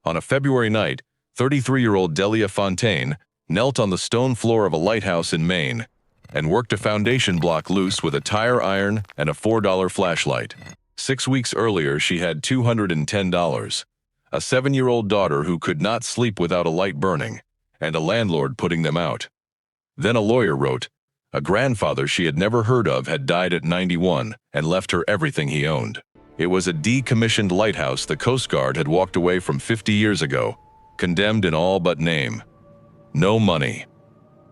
On a February night, 33-year-old Delia Fontaine knelt on the stone floor of a lighthouse in Maine and worked a foundation block loose with a tire iron and a $4 flashlight. 6 weeks earlier, she had $210, a 7-year-old daughter who could not sleep without a light burning, and a landlord putting them out. Then a lawyer wrote, a grandfather she had never heard of had died at 91 and left her everything he owned. It was a decommissioned lighthouse the Coast Guard had walked away from 50 years ago, condemned in all but name. No money.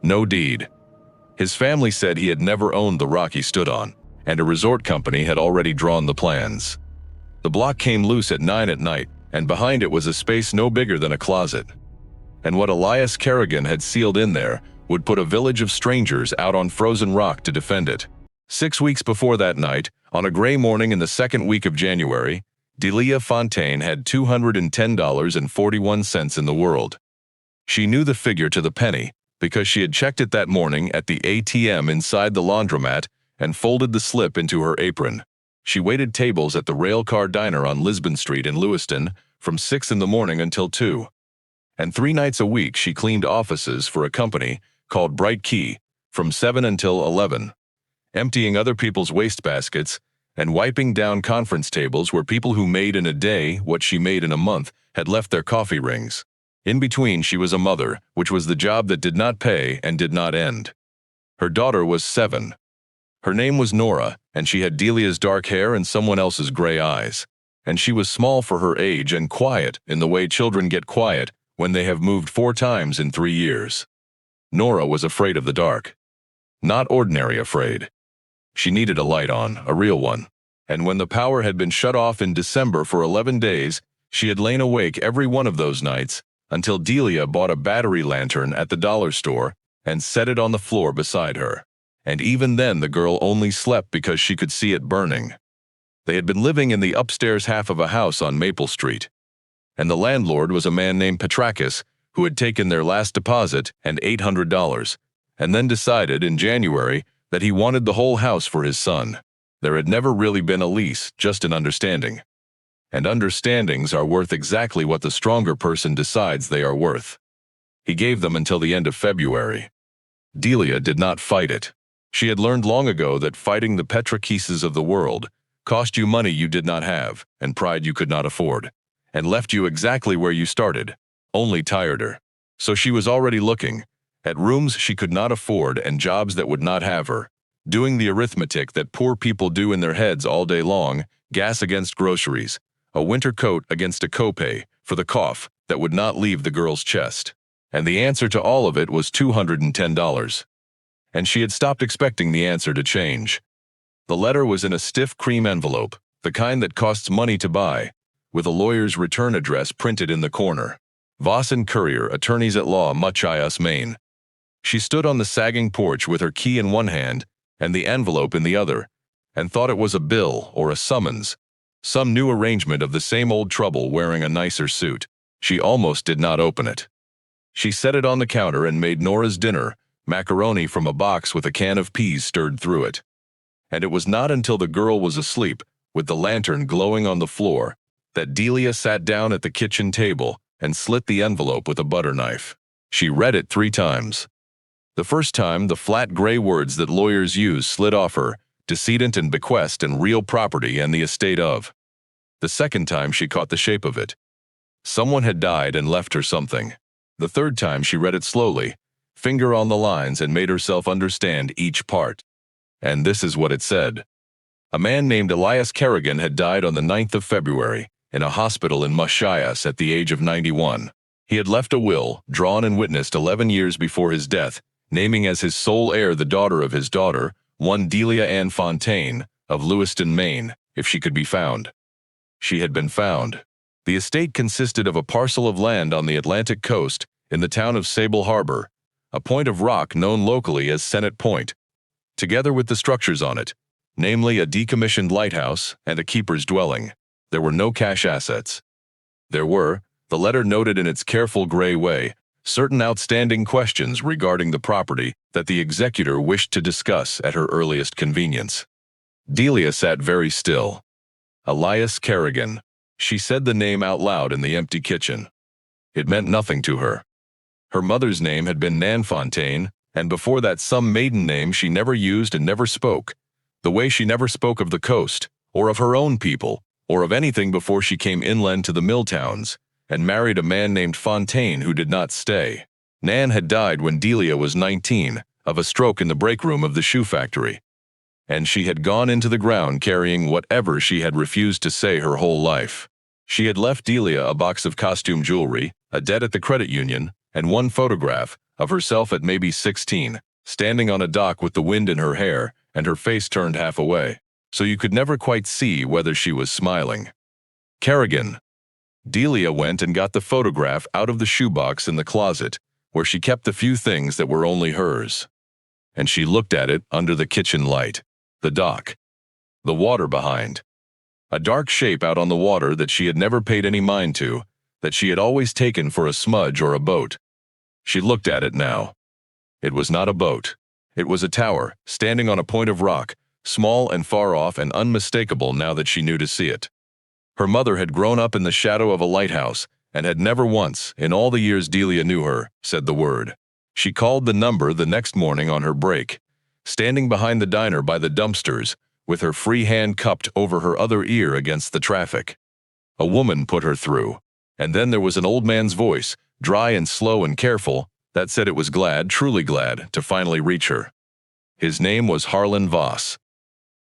No deed. His family said he had never owned the rock he stood on, and a resort company had already drawn the plans. The block came loose at 9 at night, and behind it was a space no bigger than a closet. And what Elias Kerrigan had sealed in there would put a village of strangers out on frozen rock to defend it. 6 weeks before that night, on a gray morning in the second week of January, Delia Fontaine had $210.41 in the world. She knew the figure to the penny because she had checked it that morning at the ATM inside the laundromat and folded the slip into her apron. She waited tables at the Railcar Diner on Lisbon Street in Lewiston from 6 in the morning until 2. And 3 nights a week she cleaned offices for a company called Bright Key from 7 until 11, emptying other people's wastebaskets and wiping down conference tables where people who made in a day what she made in a month had left their coffee rings. In between, she was a mother, which was the job that did not pay and did not end. Her daughter was 7. Her name was Nora, and she had Delia's dark hair and someone else's gray eyes. And she was small for her age and quiet in the way children get quiet when they have moved 4 times in 3 years. Nora was afraid of the dark. Not ordinary afraid. She needed a light on, a real one. And when the power had been shut off in December for 11 days, she had lain awake every one of those nights until Delia bought a battery lantern at the dollar store and set it on the floor beside her. And even then the girl only slept because she could see it burning. They had been living in the upstairs half of a house on Maple Street. And the landlord was a man named Petrakis who had taken their last deposit and $800, and then decided in January that he wanted the whole house for his son. There had never really been a lease, just an understanding. And understandings are worth exactly what the stronger person decides they are worth. He gave them until the end of February. Delia did not fight it. She had learned long ago that fighting the Petrakises of the world cost you money you did not have and pride you could not afford, and left you exactly where you started, only tireder. So she was already looking at rooms she could not afford and jobs that would not have her, doing the arithmetic that poor people do in their heads all day long, gas against groceries, a winter coat against a copay for the cough that would not leave the girl's chest. And the answer to all of it was $210. And she had stopped expecting the answer to change. The letter was in a stiff cream envelope, the kind that costs money to buy, with a lawyer's return address printed in the corner. Voss and Courier, Attorneys at Law, Machias, Maine. She stood on the sagging porch with her key in one hand and the envelope in the other, and thought it was a bill or a summons, some new arrangement of the same old trouble wearing a nicer suit. She almost did not open it. She set it on the counter and made Nora's dinner, macaroni from a box with a can of peas stirred through it. And it was not until the girl was asleep, with the lantern glowing on the floor, that Delia sat down at the kitchen table and slit the envelope with a butter knife. She read it 3 times. The first time, the flat gray words that lawyers use slid off her, decedent and bequest and real property and the estate of. The second time she caught the shape of it. Someone had died and left her something. The third time she read it slowly, finger on the lines, and made herself understand each part. And this is what it said. A man named Elias Kerrigan had died on the 9th of February in a hospital in Machias at the age of 91. He had left a will, drawn and witnessed 11 years before his death, naming as his sole heir the daughter of his daughter, one Delia Ann Fontaine, of Lewiston, Maine, if she could be found. She had been found. The estate consisted of a parcel of land on the Atlantic coast in the town of Sable Harbor, a point of rock known locally as Senate Point, together with the structures on it, namely a decommissioned lighthouse and a keeper's dwelling. There were no cash assets. There were, the letter noted in its careful gray way, certain outstanding questions regarding the property that the executor wished to discuss at her earliest convenience. Delia sat very still. Elias Kerrigan. She said the name out loud in the empty kitchen. It meant nothing to her. Her mother's name had been Nan Fontaine, and before that some maiden name she never used and never spoke, the way she never spoke of the coast, or of her own people, or of anything before she came inland to the mill towns, and married a man named Fontaine who did not stay. Nan had died when Delia was 19, of a stroke in the break room of the shoe factory. And she had gone into the ground carrying whatever she had refused to say her whole life. She had left Delia a box of costume jewelry, a debt at the credit union, and one photograph of herself at maybe 16, standing on a dock with the wind in her hair and her face turned half away, so you could never quite see whether she was smiling. Kerrigan. Delia went and got the photograph out of the shoebox in the closet, where she kept the few things that were only hers. And she looked at it under the kitchen light, the dock, the water behind. A dark shape out on the water that she had never paid any mind to, that she had always taken for a smudge or a boat. She looked at it now. It was not a boat. It was a tower, standing on a point of rock, small and far off and unmistakable now that she knew to see it. Her mother had grown up in the shadow of a lighthouse, and had never once, in all the years Delia knew her, said the word. She called the number the next morning on her break, standing behind the diner by the dumpsters, with her free hand cupped over her other ear against the traffic. A woman put her through, and then there was an old man's voice, dry and slow and careful, that said it was glad, truly glad, to finally reach her. His name was Harlan Voss.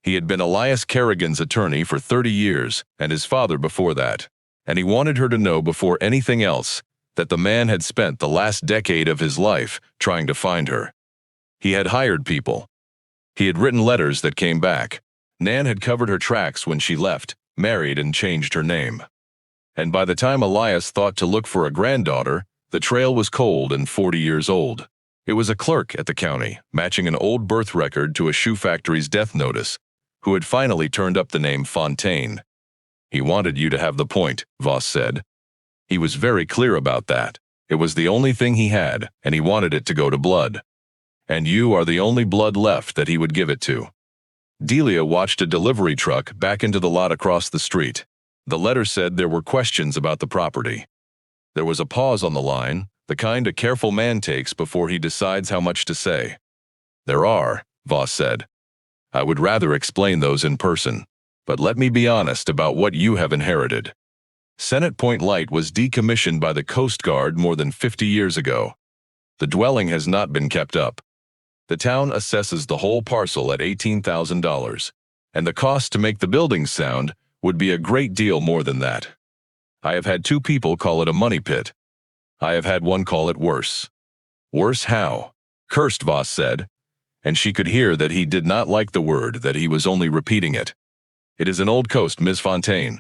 He had been Elias Kerrigan's attorney for 30 years, and his father before that. And he wanted her to know before anything else that the man had spent the last decade of his life trying to find her. He had hired people. He had written letters that came back. Nan had covered her tracks when she left, married, and changed her name. And by the time Elias thought to look for a granddaughter, the trail was cold and 40 years old. It was a clerk at the county, matching an old birth record to a shoe factory's death notice, who had finally turned up the name Fontaine. He wanted you to have the point, Voss said. He was very clear about that. It was the only thing he had, and he wanted it to go to blood. And you are the only blood left that he would give it to. Delia watched a delivery truck back into the lot across the street. The letter said there were questions about the property. There was a pause on the line, the kind a careful man takes before he decides how much to say. There are, Voss said. I would rather explain those in person. But let me be honest about what you have inherited. Senate Point Light was decommissioned by the Coast Guard more than 50 years ago. The dwelling has not been kept up. The town assesses the whole parcel at $18,000, and the cost to make the buildings sound would be a great deal more than that. I have had 2 people call it a money pit. I have had one call it worse. Worse how? Cursed, Voss said, and she could hear that he did not like the word, that he was only repeating it. It is an old coast, Miss Fontaine.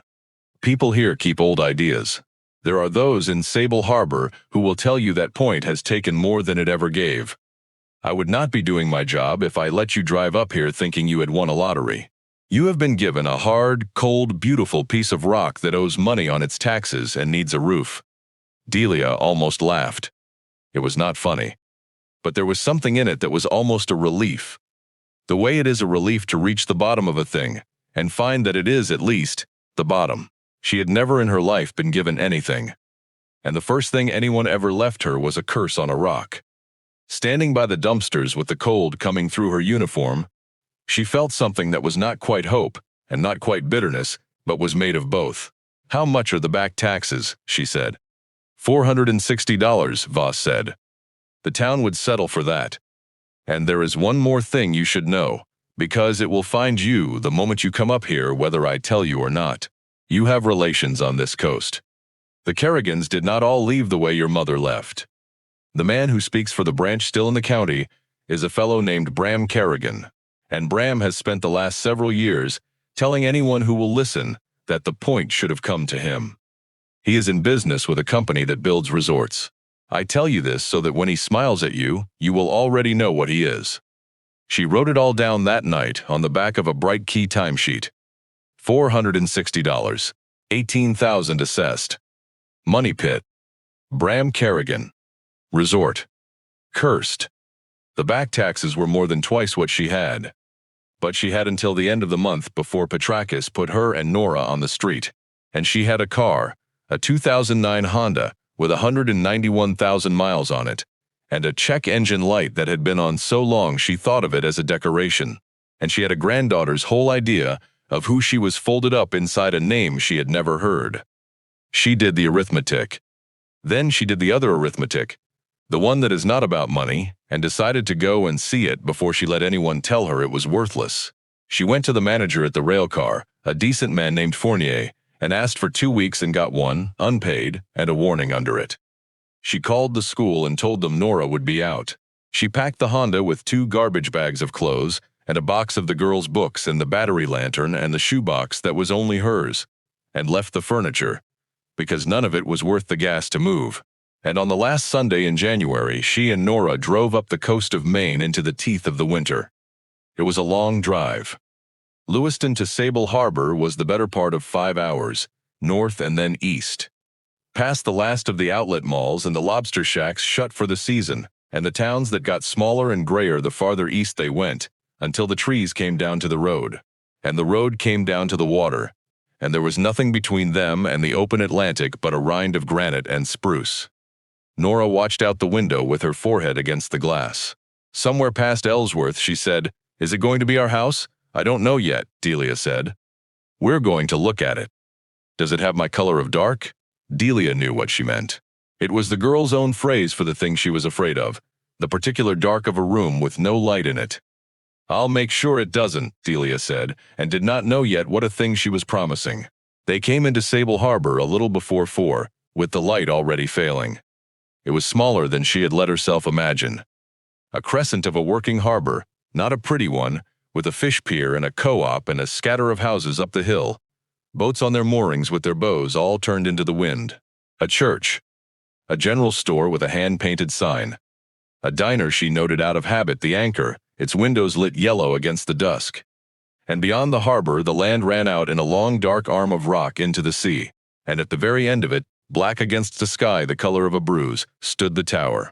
People here keep old ideas. There are those in Sable Harbor who will tell you that point has taken more than it ever gave. I would not be doing my job if I let you drive up here thinking you had won a lottery. You have been given a hard, cold, beautiful piece of rock that owes money on its taxes and needs a roof. Delia almost laughed. It was not funny. But there was something in it that was almost a relief. The way it is a relief to reach the bottom of a thing, and find that it is, at least, the bottom. She had never in her life been given anything. And the first thing anyone ever left her was a curse on a rock. Standing by the dumpsters with the cold coming through her uniform, she felt something that was not quite hope, and not quite bitterness, but was made of both. How much are the back taxes? She said. $460, Voss said. The town would settle for that. And there is one more thing you should know. Because it will find you the moment you come up here, whether I tell you or not. You have relations on this coast. The Kerrigans did not all leave the way your mother left. The man who speaks for the branch still in the county is a fellow named Bram Kerrigan, and Bram has spent the last several years telling anyone who will listen that the point should have come to him. He is in business with a company that builds resorts. I tell you this so that when he smiles at you, you will already know what he is. She wrote it all down that night on the back of a bright key timesheet. $460, $18,000 assessed. Money pit. Bram Kerrigan. Resort. Cursed. The back taxes were more than twice what she had. But she had until the end of the month before Petrakis put her and Nora on the street. And she had a car, a 2009 Honda, with 191,000 miles on it, and a check engine light that had been on so long she thought of it as a decoration, and she had a granddaughter's whole idea of who she was folded up inside a name she had never heard. She did the arithmetic. Then she did the other arithmetic, the one that is not about money, and decided to go and see it before she let anyone tell her it was worthless. She went to the manager at the railcar, a decent man named Fournier, and asked for 2 weeks and got one, unpaid, and a warning under it. She called the school and told them Nora would be out. She packed the Honda with 2 garbage bags of clothes and a box of the girls' books and the battery lantern and the shoebox that was only hers, and left the furniture, because none of it was worth the gas to move. And on the last Sunday in January, she and Nora drove up the coast of Maine into the teeth of the winter. It was a long drive. Lewiston to Sable Harbor was the better part of 5 hours, north and then east. Past the last of the outlet malls and the lobster shacks shut for the season, and the towns that got smaller and grayer the farther east they went, until the trees came down to the road, and the road came down to the water, and there was nothing between them and the open Atlantic but a rind of granite and spruce. Nora watched out the window with her forehead against the glass. Somewhere past Ellsworth, she said, "Is it going to be our house?" "I don't know yet," Delia said. "We're going to look at it." "Does it have my color of dark?" Delia knew what she meant. It was the girl's own phrase for the thing she was afraid of, the particular dark of a room with no light in it. "I'll make sure it doesn't," Delia said, and did not know yet what a thing she was promising. They came into Sable Harbor a little before 4, with the light already failing. It was smaller than she had let herself imagine. A crescent of a working harbor, not a pretty one, with a fish pier and a co-op and a scatter of houses up the hill. Boats on their moorings with their bows all turned into the wind. A church. A general store with a hand-painted sign. A diner she noted out of habit, the Anchor, its windows lit yellow against the dusk. And beyond the harbor, the land ran out in a long dark arm of rock into the sea, and at the very end of it, black against the sky the color of a bruise, stood the tower.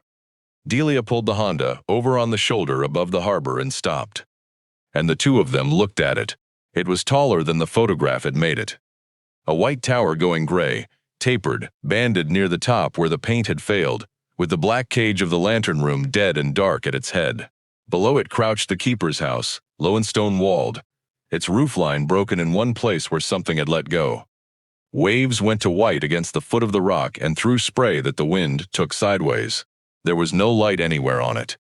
Delia pulled the Honda over on the shoulder above the harbor and stopped. And the two of them looked at it. It was taller than the photograph had made it. A white tower going gray, tapered, banded near the top where the paint had failed, with the black cage of the lantern room dead and dark at its head. Below it crouched the keeper's house, low and stone-walled, its roofline broken in one place where something had let go. Waves went to white against the foot of the rock and threw spray that the wind took sideways. There was no light anywhere on it.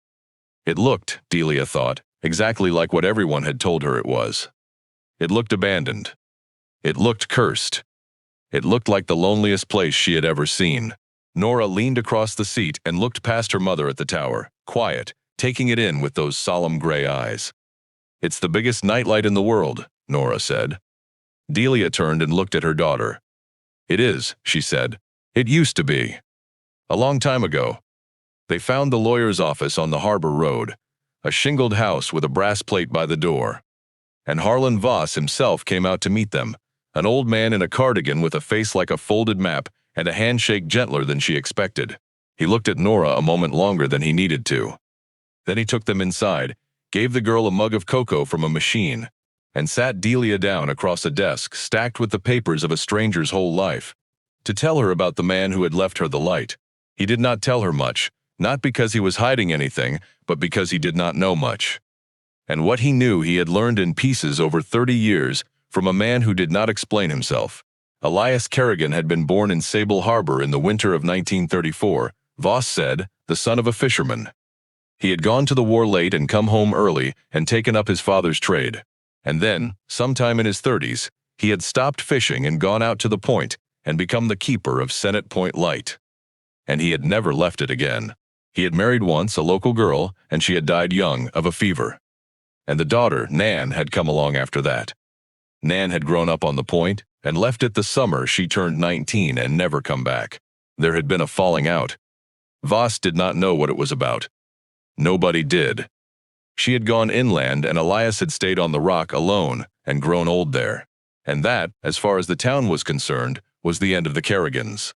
It looked, Delia thought, exactly like what everyone had told her it was. It looked abandoned. It looked cursed. It looked like the loneliest place she had ever seen. Nora leaned across the seat and looked past her mother at the tower, quiet, taking it in with those solemn gray eyes. "It's the biggest nightlight in the world," Nora said. Delia turned and looked at her daughter. "It is," she said. "It used to be. A long time ago." They found the lawyer's office on the harbor road, a shingled house with a brass plate by the door. And Harlan Voss himself came out to meet them, an old man in a cardigan with a face like a folded map and a handshake gentler than she expected. He looked at Nora a moment longer than he needed to. Then he took them inside, gave the girl a mug of cocoa from a machine, and sat Delia down across a desk stacked with the papers of a stranger's whole life, to tell her about the man who had left her the light. He did not tell her much, not because he was hiding anything, but because he did not know much. And what he knew he had learned in pieces over 30 years from a man who did not explain himself. Elias Kerrigan had been born in Sable Harbor in the winter of 1934, Voss said, the son of a fisherman. He had gone to the war late and come home early and taken up his father's trade. And then, sometime in his 30s, he had stopped fishing and gone out to the point and become the keeper of Senate Point Light. And he had never left it again. He had married once a local girl, and she had died young of a fever. And the daughter, Nan, had come along after that. Nan had grown up on the point and left it the summer she turned 19 and never come back. There had been a falling out. Voss did not know what it was about. Nobody did. She had gone inland and Elias had stayed on the rock alone and grown old there. And that, as far as the town was concerned, was the end of the Kerrigans.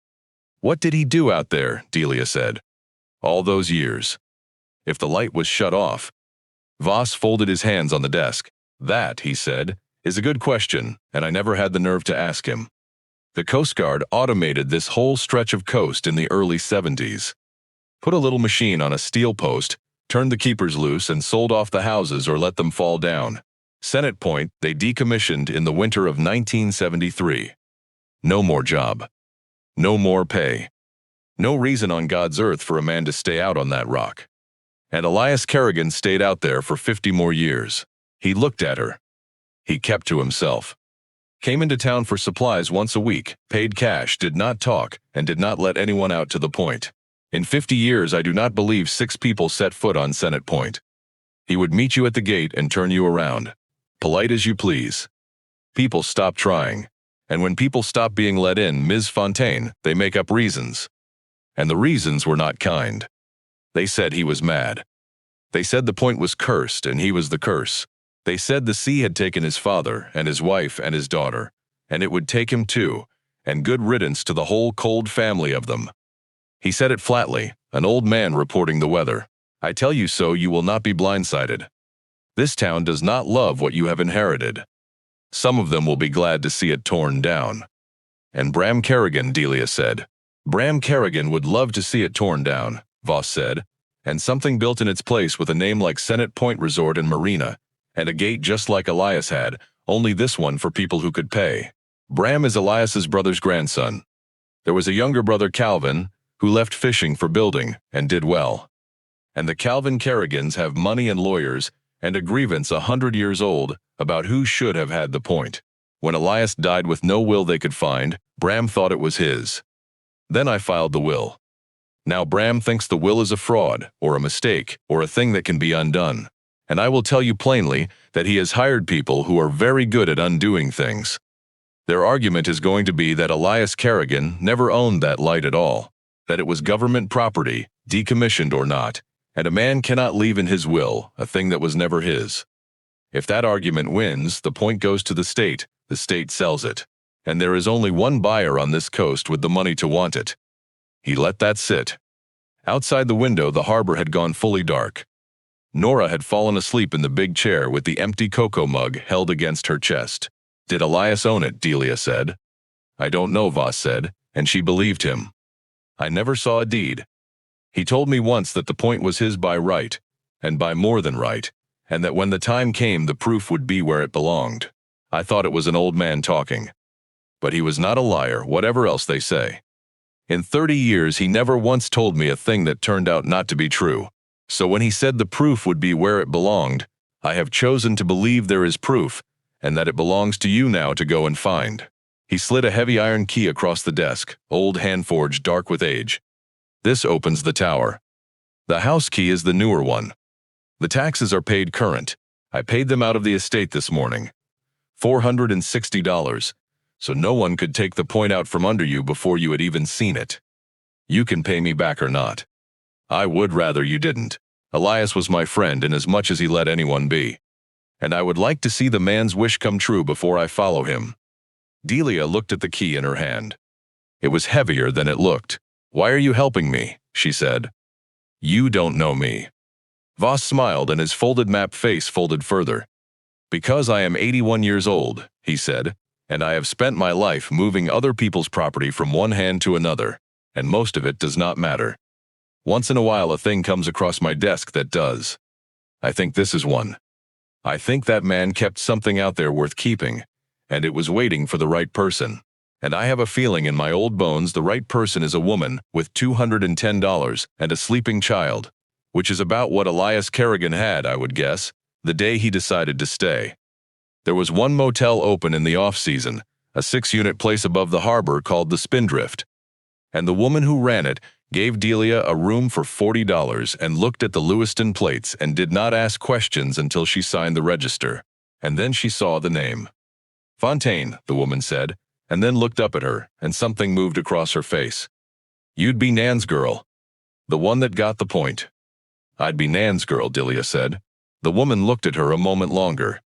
What did he do out there, Delia said. All those years. If the light was shut off. Voss folded his hands on the desk. That, he said, is a good question, and I never had the nerve to ask him. The Coast Guard automated this whole stretch of coast in the early 70s. Put a little machine on a steel post, turned the keepers loose and sold off the houses or let them fall down. Senate Point they decommissioned in the winter of 1973. No more job. No more pay. No reason on God's earth for a man to stay out on that rock. And Elias Kerrigan stayed out there for 50 more years. He looked at her. He kept to himself. Came into town for supplies once a week, paid cash, did not talk, and did not let anyone out to the point. In 50 years, I do not believe 6 people set foot on Senate Point. He would meet you at the gate and turn you around. Polite as you please. People stop trying. And when people stop being let in, Ms. Fontaine, they make up reasons. And the reasons were not kind. They said he was mad. They said the point was cursed and he was the curse. They said the sea had taken his father and his wife and his daughter, and it would take him too, and good riddance to the whole cold family of them. He said it flatly, an old man reporting the weather. I tell you so, you will not be blindsided. This town does not love what you have inherited. Some of them will be glad to see it torn down. And Bram Kerrigan, Delia said. Bram Kerrigan would love to see it torn down, Voss said, and something built in its place with a name like Senate Point Resort and Marina, and a gate just like Elias had, only this one for people who could pay. Bram is Elias's brother's grandson. There was a younger brother, Calvin, who left fishing for building and did well. And the Calvin Kerrigans have money and lawyers and a grievance 100 years old about who should have had the point. When Elias died with no will they could find, Bram thought it was his. Then I filed the will. Now Bram thinks the will is a fraud, or a mistake, or a thing that can be undone. And I will tell you plainly that he has hired people who are very good at undoing things. Their argument is going to be that Elias Kerrigan never owned that light at all, that it was government property, decommissioned or not, and a man cannot leave in his will a thing that was never his. If that argument wins, the point goes to the state sells it, and there is only one buyer on this coast with the money to want it. He let that sit. Outside the window, the harbor had gone fully dark. Nora had fallen asleep in the big chair with the empty cocoa mug held against her chest. Did Elias own it? Delia said. I don't know, Voss said, and she believed him. I never saw a deed. He told me once that the point was his by right, and by more than right, and that when the time came the proof would be where it belonged. I thought it was an old man talking. But he was not a liar, whatever else they say. In 30 years he never once told me a thing that turned out not to be true. So when he said the proof would be where it belonged, I have chosen to believe there is proof, and that it belongs to you now to go and find. He slid a heavy iron key across the desk, old hand-forged, dark with age. This opens the tower. The house key is the newer one. The taxes are paid current. I paid them out of the estate this morning. $460, so no one could take the point out from under you before you had even seen it. You can pay me back or not. I would rather you didn't. Elias was my friend in as much as he let anyone be. And I would like to see the man's wish come true before I follow him. Delia looked at the key in her hand. It was heavier than it looked. Why are you helping me? She said. You don't know me. Voss smiled and his folded map face folded further. Because I am 81 years old, he said, and I have spent my life moving other people's property from one hand to another, and most of it does not matter. Once in a while a thing comes across my desk that does. I think this is one. I think that man kept something out there worth keeping, and it was waiting for the right person. And I have a feeling in my old bones the right person is a woman with $210 and a sleeping child, which is about what Elias Kerrigan had, I would guess, the day he decided to stay. There was one motel open in the off-season, a 6-unit place above the harbor called the Spindrift. And the woman who ran it gave Delia a room for $40 and looked at the Lewiston plates and did not ask questions until she signed the register. And then she saw the name. Fontaine, the woman said, and then looked up at her, and something moved across her face. You'd be Nan's girl. The one that got the point. I'd be Nan's girl, Delia said. The woman looked at her a moment longer.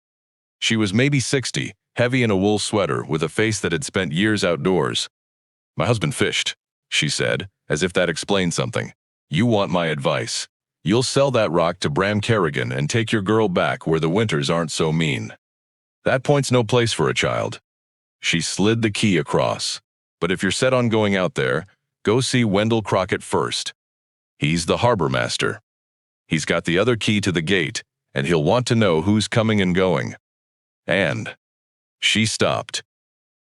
She was maybe 60, heavy in a wool sweater, with a face that had spent years outdoors. My husband fished, she said, as if that explained something. You want my advice. You'll sell that rock to Bram Kerrigan and take your girl back where the winters aren't so mean. That point's no place for a child. She slid the key across. But if you're set on going out there, go see Wendell Crockett first. He's the harbor master. He's got the other key to the gate, and he'll want to know who's coming and going." And she stopped.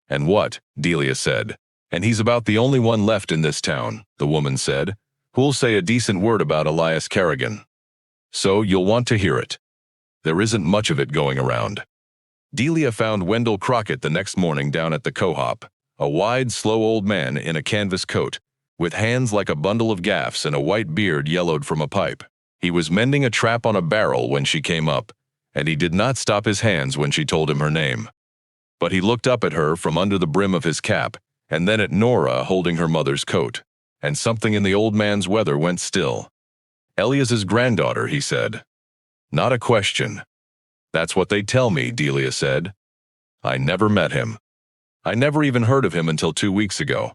"And what?" Delia said. "And he's about the only one left in this town," the woman said, "who'll say a decent word about Elias Kerrigan. So you'll want to hear it. There isn't much of it going around." Delia found Wendell Crockett the next morning down at the co-op, a wide, slow old man in a canvas coat, with hands like a bundle of gaffs and a white beard yellowed from a pipe. He was mending a trap on a barrel when she came up, and he did not stop his hands when she told him her name. But he looked up at her from under the brim of his cap, and then at Nora holding her mother's coat, and something in the old man's weather went still. "Elias's granddaughter," he said. "Not a question." "That's what they tell me," Delia said. "I never met him. I never even heard of him until 2 weeks ago."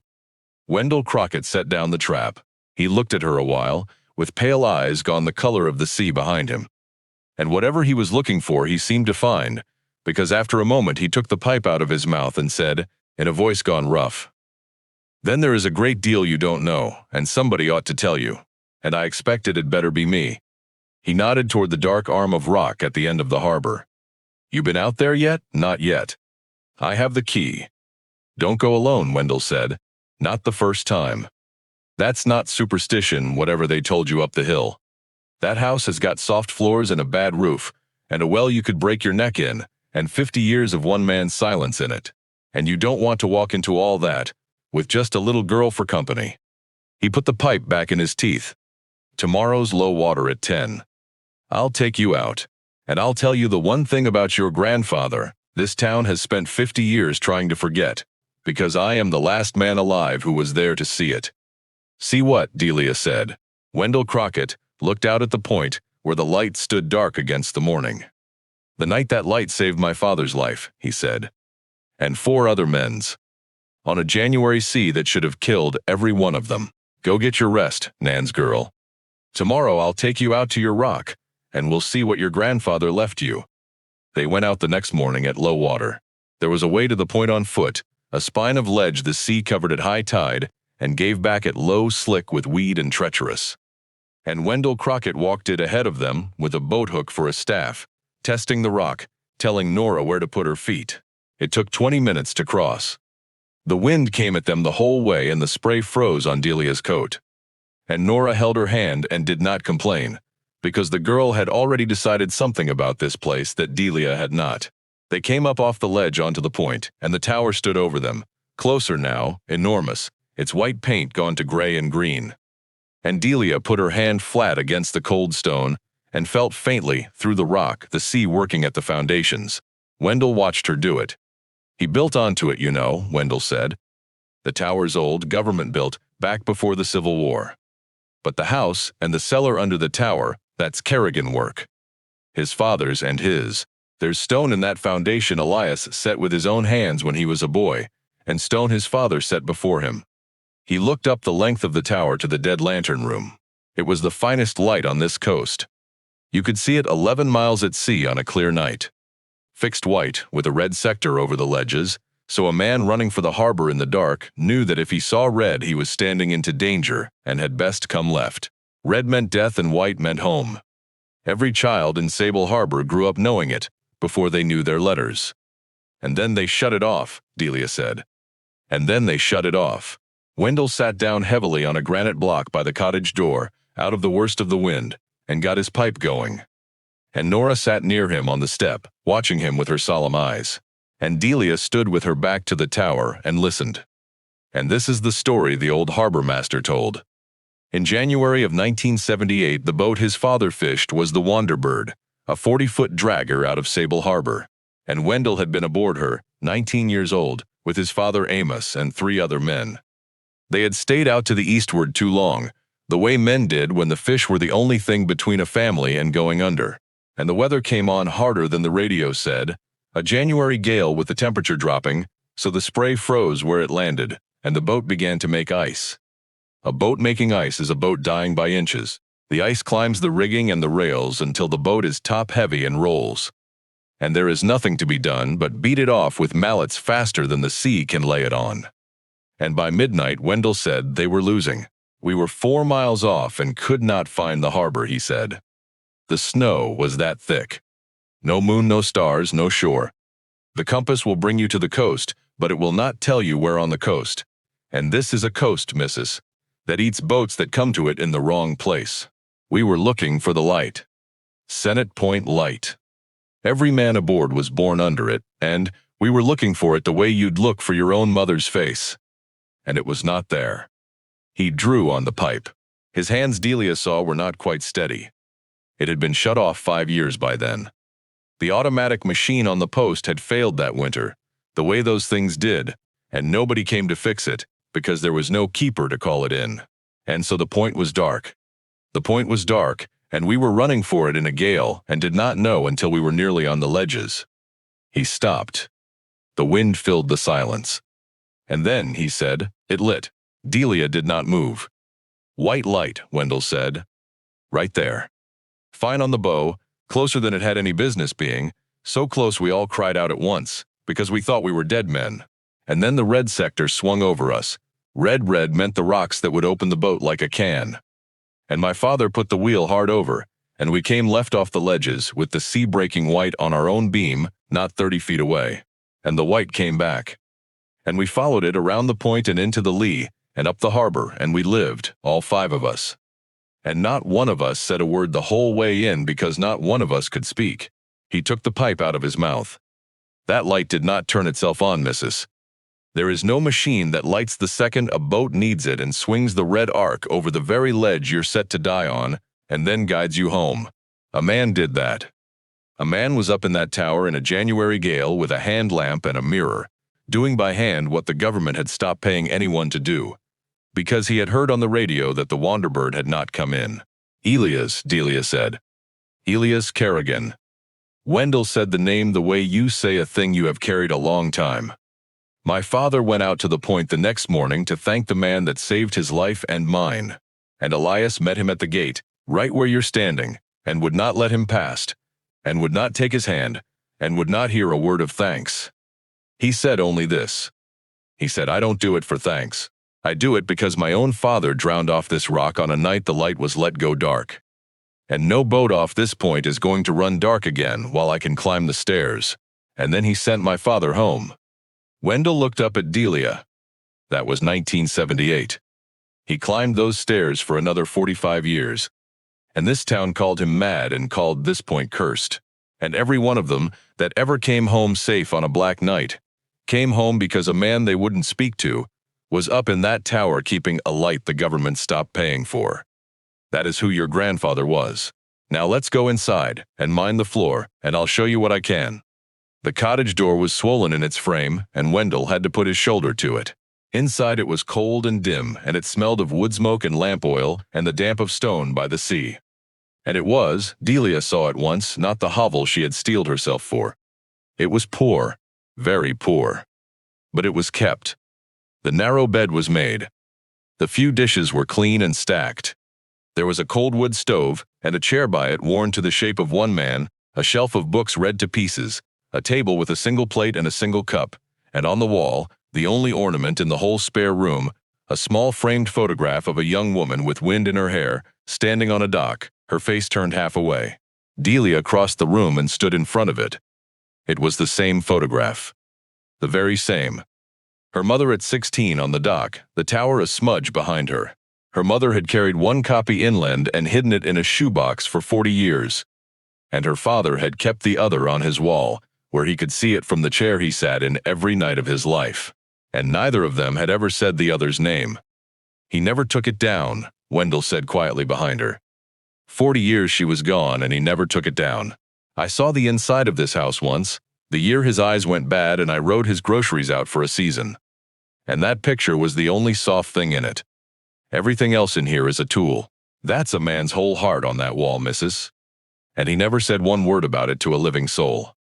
Wendell Crockett set down the trap. He looked at her a while, with pale eyes gone the color of the sea behind him. And whatever he was looking for he seemed to find, because after a moment he took the pipe out of his mouth and said, in a voice gone rough, "Then there is a great deal you don't know, and somebody ought to tell you, and I expect it'd better be me." He nodded toward the dark arm of rock at the end of the harbor. "You been out there yet?" "Not yet. I have the key." "Don't go alone," Wendell said. "Not the first time. That's not superstition, whatever they told you up the hill. That house has got soft floors and a bad roof, and a well you could break your neck in, and 50 years of one-man silence in it. And you don't want to walk into all that, with just a little girl for company." He put the pipe back in his teeth. "Tomorrow's low water at 10. I'll take you out, and I'll tell you the one thing about your grandfather this town has spent 50 years trying to forget, because I am the last man alive who was there to see it." "See what?" Delia said. Wendell Crockett looked out at the point where the light stood dark against the morning. "The night that light saved my father's life," he said. "And 4 other men's. On a January sea that should have killed every one of them. Go get your rest, Nan's girl. Tomorrow I'll take you out to your rock, and we'll see what your grandfather left you." They went out the next morning at low water. There was a way to the point on foot, a spine of ledge the sea covered at high tide, and gave back at low, slick with weed and treacherous. And Wendell Crockett walked it ahead of them with a boat hook for a staff, testing the rock, telling Nora where to put her feet. It took 20 minutes to cross. The wind came at them the whole way and the spray froze on Delia's coat. And Nora held her hand and did not complain, because the girl had already decided something about this place that Delia had not. They came up off the ledge onto the point, and the tower stood over them, closer now, enormous, its white paint gone to gray and green. And Delia put her hand flat against the cold stone and felt faintly, through the rock, the sea working at the foundations. Wendell watched her do it. "He built onto it, you know," Wendell said. "The tower's old, government-built, back before the Civil War. But the house and the cellar under the tower, that's Kerrigan work. His father's and his. There's stone in that foundation Elias set with his own hands when he was a boy, and stone his father set before him." He looked up the length of the tower to the dead lantern room. It was the finest light on this coast. You could see it 11 miles at sea on a clear night. Fixed white, with a red sector over the ledges, so a man running for the harbor in the dark knew that if he saw red he was standing into danger and had best come left. Red meant death and white meant home. Every child in Sable Harbor grew up knowing it before they knew their letters. "And then they shut it off," Delia said. "And then they shut it off." Wendell sat down heavily on a granite block by the cottage door, out of the worst of the wind, and got his pipe going. And Nora sat near him on the step, watching him with her solemn eyes. And Delia stood with her back to the tower and listened. And this is the story the old harbor master told. In January of 1978, the boat his father fished was the Wanderbird, a 40-foot dragger out of Sable Harbor. And Wendell had been aboard her, 19 years old, with his father Amos and 3 other men. They had stayed out to the eastward too long, the way men did when the fish were the only thing between a family and going under. And the weather came on harder than the radio said, a January gale with the temperature dropping, so the spray froze where it landed, and the boat began to make ice. A boat making ice is a boat dying by inches. The ice climbs the rigging and the rails until the boat is top-heavy and rolls. And there is nothing to be done but beat it off with mallets faster than the sea can lay it on. And by midnight, Wendell said they were losing. We were 4 miles off and could not find the harbor, he said. The snow was that thick. No moon, no stars, no shore. The compass will bring you to the coast, but it will not tell you where on the coast. And this is a coast, missus, that eats boats that come to it in the wrong place. We were looking for the light. Senate Point Light. Every man aboard was born under it, and we were looking for it the way you'd look for your own mother's face. And it was not there. He drew on the pipe. His hands, Delia saw, were not quite steady. It had been shut off 5 years by then. The automatic machine on the post had failed that winter, the way those things did, and nobody came to fix it because there was no keeper to call it in. And so the point was dark. The point was dark, and we were running for it in a gale and did not know until we were nearly on the ledges. He stopped. The wind filled the silence. And then, he said, it lit. Delia did not move. White light, Wendell said. Right there. Fine on the bow, closer than it had any business being, so close we all cried out at once, because we thought we were dead men. And then the red sector swung over us. Red meant the rocks that would open the boat like a can. And my father put the wheel hard over, and we came left off the ledges with the sea breaking white on our own beam, not 30 feet away. And the white came back. And we followed it around the point and into the lee, and up the harbor, and we lived, all 5 of us. And not one of us said a word the whole way in because not one of us could speak. He took the pipe out of his mouth. That light did not turn itself on, missus. There is no machine that lights the second a boat needs it and swings the red arc over the very ledge you're set to die on, and then guides you home. A man did that. A man was up in that tower in a January gale with a hand lamp and a mirror, doing by hand what the government had stopped paying anyone to do, because he had heard on the radio that the Wanderbird had not come in. Elias, Delia said. Elias Kerrigan. Wendell said the name the way you say a thing you have carried a long time. My father went out to the point the next morning to thank the man that saved his life and mine. And Elias met him at the gate, right where you're standing, and would not let him past, and would not take his hand, and would not hear a word of thanks. He said only this. He said, I don't do it for thanks. I do it because my own father drowned off this rock on a night the light was let go dark. And no boat off this point is going to run dark again while I can climb the stairs. And then he sent my father home. Wendell looked up at Delia. That was 1978. He climbed those stairs for another 45 years. And this town called him mad and called this point cursed. And every one of them that ever came home safe on a black night came home because a man they wouldn't speak to was up in that tower keeping a light the government stopped paying for. That is who your grandfather was. Now let's go inside and mind the floor, and I'll show you what I can. The cottage door was swollen in its frame, and Wendell had to put his shoulder to it. Inside it was cold and dim, and it smelled of wood smoke and lamp oil and the damp of stone by the sea. And it was, Delia saw at once, not the hovel she had steeled herself for. It was poor, very poor. But it was kept. The narrow bed was made. The few dishes were clean and stacked. There was a cold wood stove, and a chair by it worn to the shape of one man, a shelf of books read to pieces, a table with a single plate and a single cup, and on the wall, the only ornament in the whole spare room, a small framed photograph of a young woman with wind in her hair, standing on a dock, her face turned half away. Delia crossed the room and stood in front of it. It was the same photograph. The very same. Her mother at 16 on the dock, the tower a smudge behind her. Her mother had carried one copy inland and hidden it in a shoebox for 40 years. And her father had kept the other on his wall, where he could see it from the chair he sat in every night of his life. And neither of them had ever said the other's name. He never took it down, Wendell said quietly behind her. 40 years she was gone, and he never took it down. I saw the inside of this house once, the year his eyes went bad and I rode his groceries out for a season. And that picture was the only soft thing in it. Everything else in here is a tool. That's a man's whole heart on that wall, missus. And he never said one word about it to a living soul.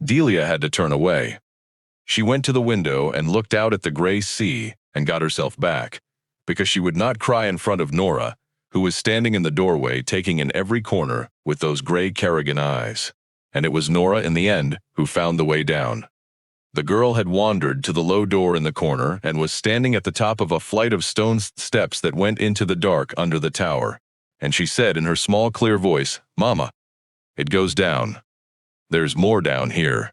Delia had to turn away. She went to the window and looked out at the gray sea and got herself back, because she would not cry in front of Nora, who was standing in the doorway taking in every corner with those gray Kerrigan eyes. And it was Nora in the end who found the way down. The girl had wandered to the low door in the corner and was standing at the top of a flight of stone steps that went into the dark under the tower. And she said in her small, clear voice, "Mama, it goes down. There's more down here."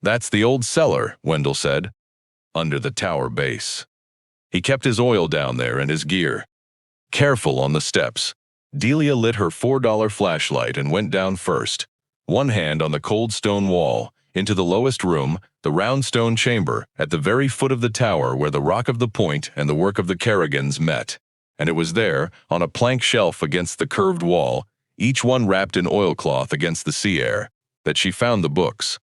"That's the old cellar," Wendell said, "under the tower base." He kept his oil down there and his gear. Careful on the steps. Delia lit her $4 flashlight and went down first, one hand on the cold stone wall, into the lowest room, the round stone chamber, at the very foot of the tower where the rock of the point and the work of the Kerrigans met. And it was there, on a plank shelf against the curved wall, each one wrapped in oilcloth against the sea air, that she found the books.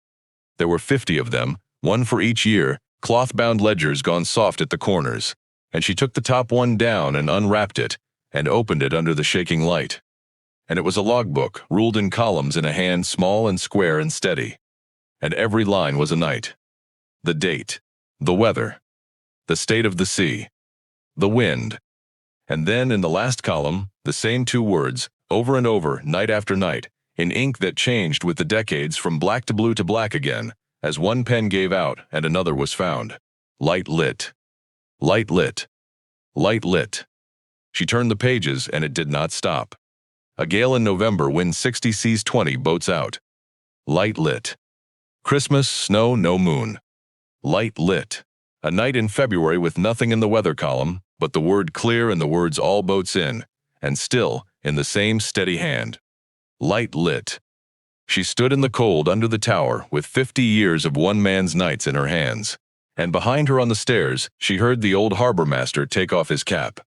There were 50 of them, one for each year, cloth-bound ledgers gone soft at the corners, and she took the top one down and unwrapped it, and opened it under the shaking light. And it was a logbook, ruled in columns in a hand small and square and steady. And every line was a night. The date, the weather, the state of the sea, the wind. And then in the last column, the same two words, over and over, night after night, in ink that changed with the decades from black to blue to black again, as one pen gave out and another was found. Light lit. Light lit. Light lit. She turned the pages and it did not stop. A gale in November, wind 60 seas 20, boats out. Light lit. Christmas, snow, no moon. Light lit. A night in February with nothing in the weather column, but the word clear and the words all boats in, and still, in the same steady hand. Light lit. She stood in the cold under the tower with 50 years of one man's nights in her hands, and behind her on the stairs she heard the old harbor master take off his cap.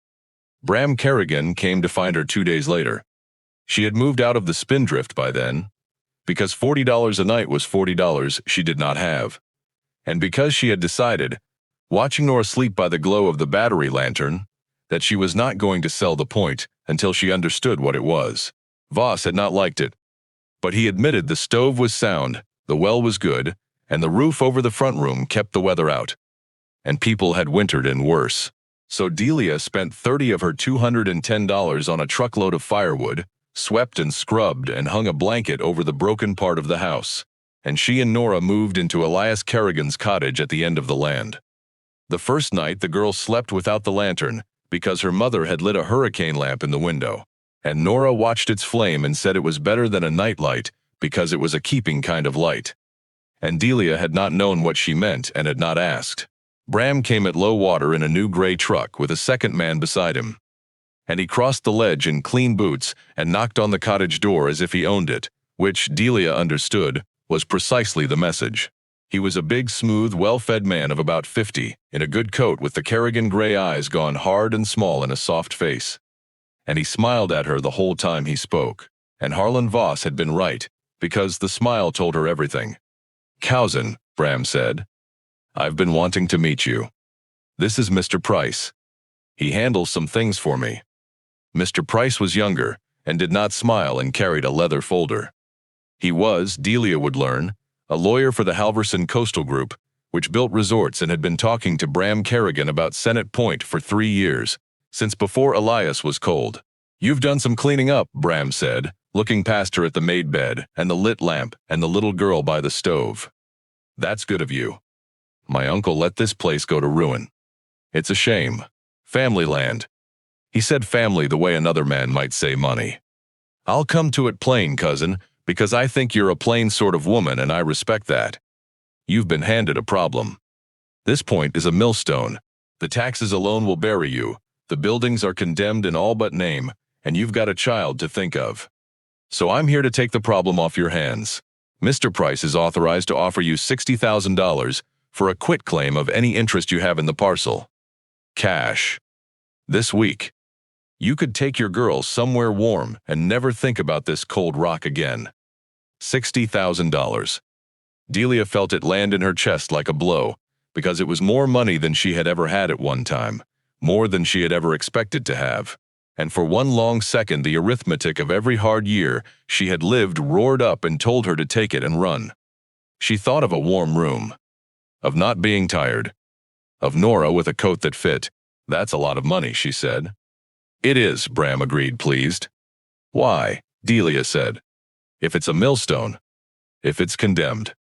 Bram Kerrigan came to find her 2 days later. She had moved out of the spindrift by then, because $40 a night was $40 she did not have, and because she had decided, watching Nora sleep by the glow of the battery lantern, that she was not going to sell the point until she understood what it was. Voss had not liked it, but he admitted the stove was sound, the well was good, and the roof over the front room kept the weather out. And people had wintered in worse. So Delia spent $30 of her $210 on a truckload of firewood, swept and scrubbed and hung a blanket over the broken part of the house, and she and Nora moved into Elias Kerrigan's cottage at the end of the land. The first night the girl slept without the lantern because her mother had lit a hurricane lamp in the window, and Nora watched its flame and said it was better than a nightlight because it was a keeping kind of light. And Delia had not known what she meant and had not asked. Bram came at low water in a new gray truck with a second man beside him, and he crossed the ledge in clean boots and knocked on the cottage door as if he owned it, which, Delia understood, was precisely the message. He was a big, smooth, well-fed man of about 50, in a good coat with the Kerrigan gray eyes gone hard and small in a soft face. And he smiled at her the whole time he spoke, and Harlan Voss had been right, because the smile told her everything. "Cousin," Bram said, "I've been wanting to meet you. This is Mr. Price. He handles some things for me." Mr. Price was younger, and did not smile and carried a leather folder. He was, Delia would learn, a lawyer for the Halverson Coastal Group, which built resorts and had been talking to Bram Kerrigan about Senate Point for 3 years, since before Elias was cold. "You've done some cleaning up," Bram said, looking past her at the maid bed and the lit lamp and the little girl by the stove. "That's good of you. My uncle let this place go to ruin. It's a shame. Family land." He said family the way another man might say money. "I'll come to it plain, cousin, because I think you're a plain sort of woman and I respect that. You've been handed a problem. This point is a millstone. The taxes alone will bury you. The buildings are condemned in all but name, and you've got a child to think of. So I'm here to take the problem off your hands. Mr. Price is authorized to offer you $60,000 for a quitclaim of any interest you have in the parcel. Cash. This week. You could take your girls somewhere warm and never think about this cold rock again. $60,000. Delia felt it land in her chest like a blow, because it was more money than she had ever had at one time, more than she had ever expected to have. And for one long second the arithmetic of every hard year she had lived roared up and told her to take it and run. She thought of a warm room, of not being tired, of Nora with a coat that fit. "That's a lot of money," she said. "It is," Bram agreed, pleased. "Why?" Delia said. "If it's a millstone. If it's condemned."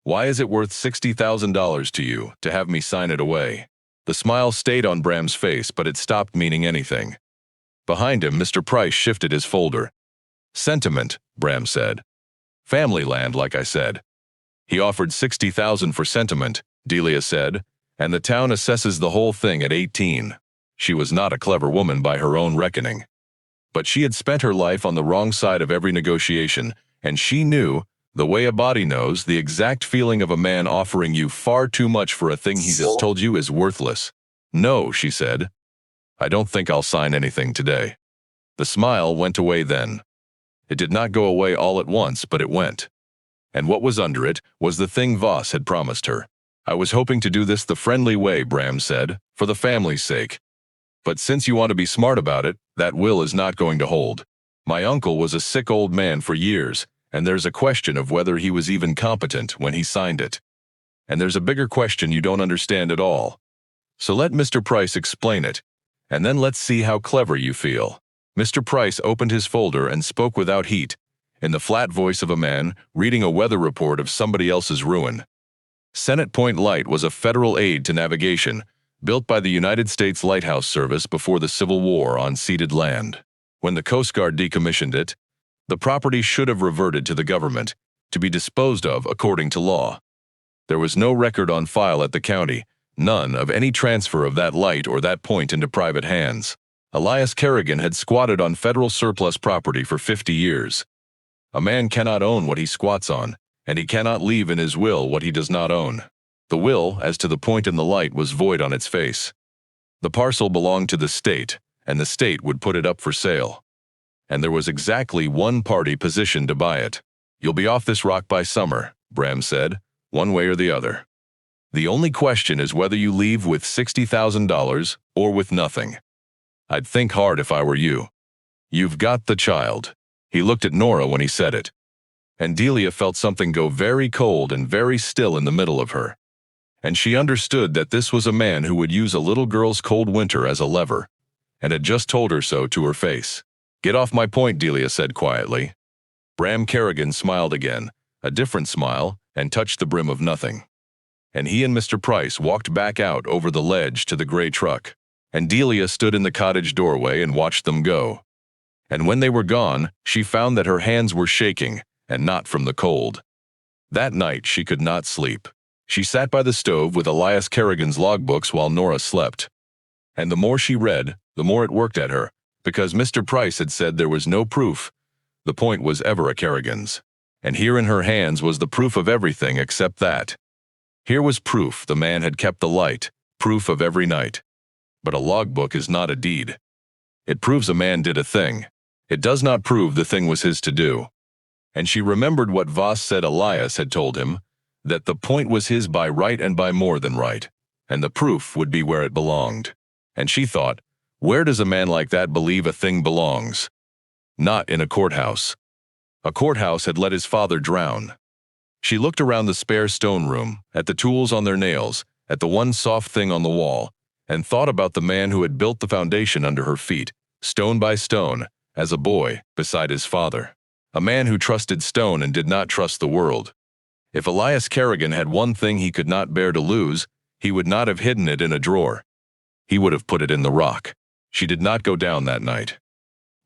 Why is it worth $60,000 to you to have me sign it away? The smile stayed on Bram's face, but it stopped meaning anything. Behind him, Mr. Price shifted his folder. Sentiment, Bram said. Family land, like I said. He offered $60,000 for sentiment, Delia said, and the town assesses the whole thing at 18. She was not a clever woman by her own reckoning. But she had spent her life on the wrong side of every negotiation, and she knew, the way a body knows, the exact feeling of a man offering you far too much for a thing he just told you is worthless. No, she said. I don't think I'll sign anything today. The smile went away then. It did not go away all at once, but it went. And what was under it was the thing Voss had promised her. I was hoping to do this the friendly way, Bram said, for the family's sake. But since you want to be smart about it, that will is not going to hold. My uncle was a sick old man for years, and there's a question of whether he was even competent when he signed it. And there's a bigger question you don't understand at all. So let Mr. Price explain it, and then let's see how clever you feel. Mr. Price opened his folder and spoke without heat, in the flat voice of a man reading a weather report of somebody else's ruin. Senate Point Light was a federal aid to navigation, built by the United States Lighthouse Service before the Civil War on ceded land. When the Coast Guard decommissioned it, the property should have reverted to the government, to be disposed of according to law. There was no record on file at the county, none of any transfer of that light or that point into private hands. Elias Kerrigan had squatted on federal surplus property for 50 years. A man cannot own what he squats on, and he cannot leave in his will what he does not own. The will, as to the point in the light, was void on its face. The parcel belonged to the state, and the state would put it up for sale. And there was exactly one party positioned to buy it. You'll be off this rock by summer, Bram said, one way or the other. The only question is whether you leave with $60,000 or with nothing. I'd think hard if I were you. You've got the child. He looked at Nora when he said it. And Delia felt something go very cold and very still in the middle of her. And she understood that this was a man who would use a little girl's cold winter as a lever, and had just told her so to her face. Get off my point, Delia said quietly. Bram Kerrigan smiled again, a different smile, and touched the brim of nothing. And he and Mr. Price walked back out over the ledge to the gray truck, and Delia stood in the cottage doorway and watched them go. And when they were gone, she found that her hands were shaking, and not from the cold. That night she could not sleep. She sat by the stove with Elias Kerrigan's logbooks while Nora slept. And the more she read, the more it worked at her, because Mr. Price had said there was no proof. The point was ever a Kerrigan's. And here in her hands was the proof of everything except that. Here was proof the man had kept the light, proof of every night. But a logbook is not a deed. It proves a man did a thing. It does not prove the thing was his to do. And she remembered what Voss said Elias had told him, that the point was his by right and by more than right, and the proof would be where it belonged. And she thought, where does a man like that believe a thing belongs? Not in a courthouse. A courthouse had let his father drown. She looked around the spare stone room, at the tools on their nails, at the one soft thing on the wall, and thought about the man who had built the foundation under her feet, stone by stone, as a boy, beside his father. A man who trusted stone and did not trust the world. If Elias Kerrigan had one thing he could not bear to lose, he would not have hidden it in a drawer. He would have put it in the rock. She did not go down that night.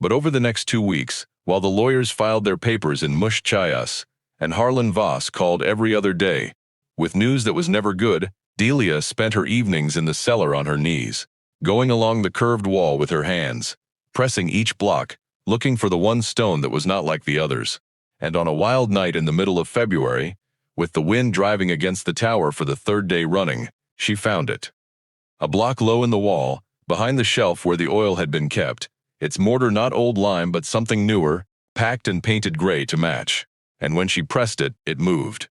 But over the next 2 weeks, while the lawyers filed their papers in Mush Chayas, and Harlan Voss called every other day, with news that was never good, Delia spent her evenings in the cellar on her knees, going along the curved wall with her hands, pressing each block, looking for the one stone that was not like the others. And on a wild night in the middle of February, with the wind driving against the tower for the 3rd day running, she found it. A block low in the wall, behind the shelf where the oil had been kept, its mortar not old lime but something newer, packed and painted gray to match. And when she pressed it, it moved.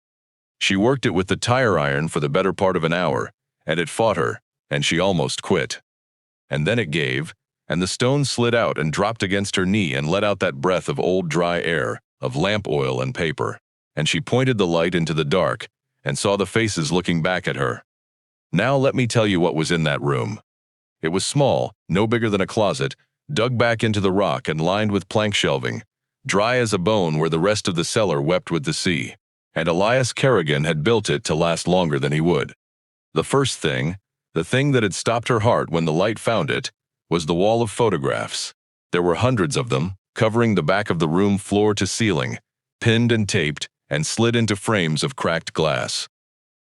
She worked it with the tire iron for the better part of an hour, and it fought her, and she almost quit. And then it gave, and the stone slid out and dropped against her knee and let out that breath of old dry air, of lamp oil and paper. And she pointed the light into the dark, and saw the faces looking back at her. Now let me tell you what was in that room. It was small, no bigger than a closet, dug back into the rock and lined with plank shelving, dry as a bone where the rest of the cellar wept with the sea. and Elias Kerrigan had built it to last longer than he would. The first thing, the thing that had stopped her heart when the light found it, was the wall of photographs. There were hundreds of them, covering the back of the room floor to ceiling, pinned and taped, and slid into frames of cracked glass.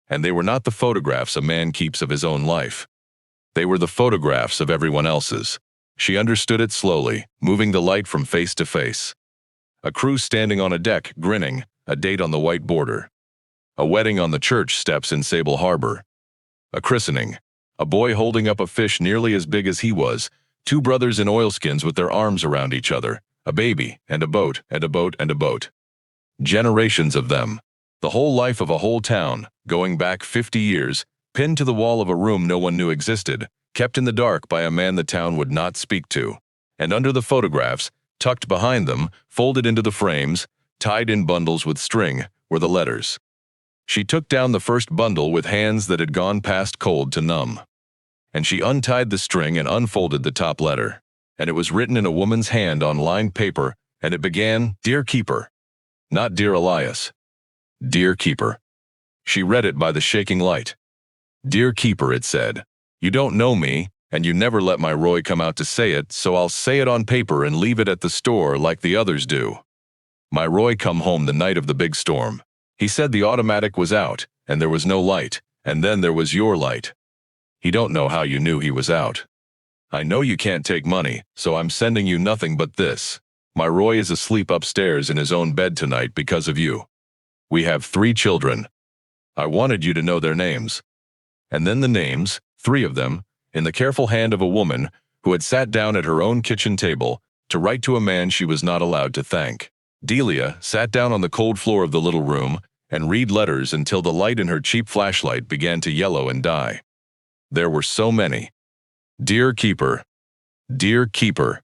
And they were not the photographs a man keeps of his own life. They were the photographs of everyone else's. She understood it slowly, moving the light from face to face. A crew standing on a deck, grinning, a date on the white border. A wedding on the church steps in Sable Harbor. A christening. A boy holding up a fish nearly as big as he was, two brothers in oilskins with their arms around each other, a baby, and a boat, and a boat, and a boat. Generations of them. The whole life of a whole town, going back 50 years, pinned to the wall of a room no one knew existed, kept in the dark by a man the town would not speak to. And under the photographs, tucked behind them, folded into the frames, tied in bundles with string, were the letters. She took down the first bundle with hands that had gone past cold to numb. And she untied the string and unfolded the top letter. And it was written in a woman's hand on lined paper, and it began, "Dear Keeper." Not Dear Elias. Dear Keeper. She read it by the shaking light. Dear Keeper, it said. You don't know me, and you never let my Roy come out to say it, so I'll say it on paper and leave it at the store like the others do. My Roy come home the night of the big storm. He said the automatic was out, and there was no light, and then there was your light. He don't know how you knew he was out. I know you can't take money, so I'm sending you nothing but this. My Roy is asleep upstairs in his own bed tonight because of you. We have 3 children. I wanted you to know their names. And then the names, 3 of them, in the careful hand of a woman who had sat down at her own kitchen table to write to a man she was not allowed to thank. Delia sat down on the cold floor of the little room and read letters until the light in her cheap flashlight began to yellow and die. There were so many. Dear Keeper. Dear Keeper.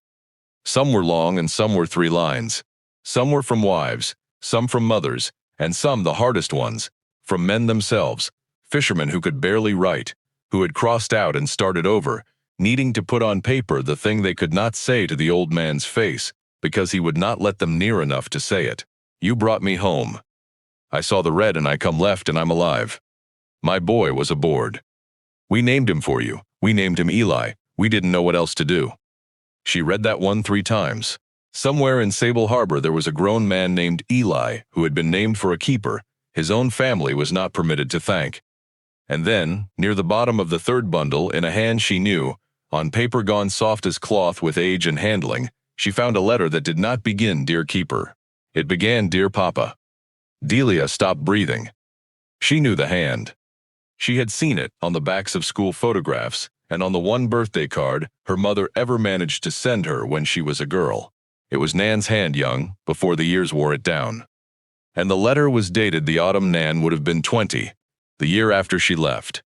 Some were long and some were 3 lines. Some were from wives, some from mothers, and some, the hardest ones, from men themselves, fishermen who could barely write, who had crossed out and started over, needing to put on paper the thing they could not say to the old man's face, because he would not let them near enough to say it. You brought me home. I saw the red and I come left and I'm alive. My boy was aboard. We named him for you. We named him Eli. We didn't know what else to do. She read that one 3 times. Somewhere in Sable Harbor there was a grown man named Eli who had been named for a keeper his own family was not permitted to thank. And then, near the bottom of the 3rd bundle, in a hand she knew, on paper gone soft as cloth with age and handling, she found a letter that did not begin Dear Keeper. It began Dear Papa. Delia stopped breathing. She knew the hand. She had seen it on the backs of school photographs, and on the one birthday card her mother ever managed to send her when she was a girl. It was Nan's hand, young, before the years wore it down. And the letter was dated the autumn Nan would have been 20, the year after she left.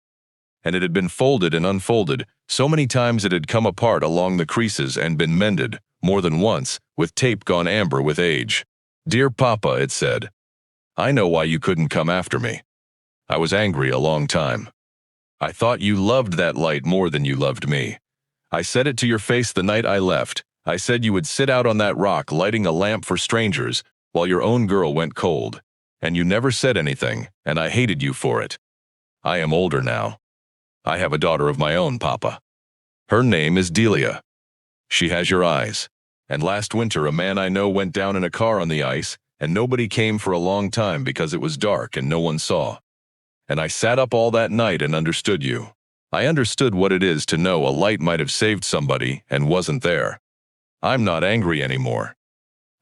And it had been folded and unfolded, so many times it had come apart along the creases and been mended, more than once, with tape gone amber with age. Dear Papa, it said. I know why you couldn't come after me. I was angry a long time. I thought you loved that light more than you loved me. I said it to your face the night I left. I said you would sit out on that rock lighting a lamp for strangers while your own girl went cold. And you never said anything, and I hated you for it. I am older now. I have a daughter of my own, Papa. Her name is Delia. She has your eyes. And last winter a man I know went down in a car on the ice, and nobody came for a long time because it was dark and no one saw. And I sat up all that night and understood you. I understood what it is to know a light might have saved somebody and wasn't there. I'm not angry anymore.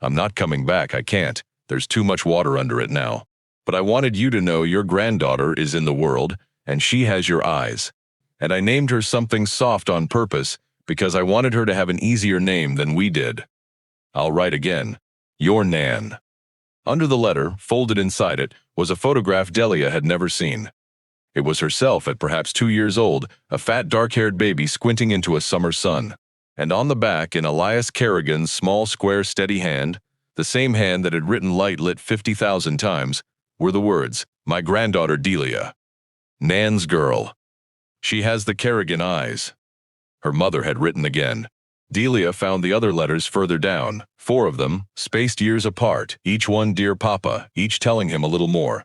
I'm not coming back, I can't. There's too much water under it now. But I wanted you to know your granddaughter is in the world, and she has your eyes. And I named her something soft on purpose, because I wanted her to have an easier name than we did. I'll write again. Your Nan. Under the letter, folded inside it, was a photograph Delia had never seen. It was herself at perhaps 2 years old, a fat dark-haired baby squinting into a summer sun. And on the back, in Elias Kerrigan's small, square, steady hand, the same hand that had written Light Lit 50,000 times, were the words, My granddaughter Delia. Nan's girl. She has the Kerrigan eyes. Her mother had written again. Delia found the other letters further down, 4 of them, spaced years apart, each one Dear Papa, each telling him a little more.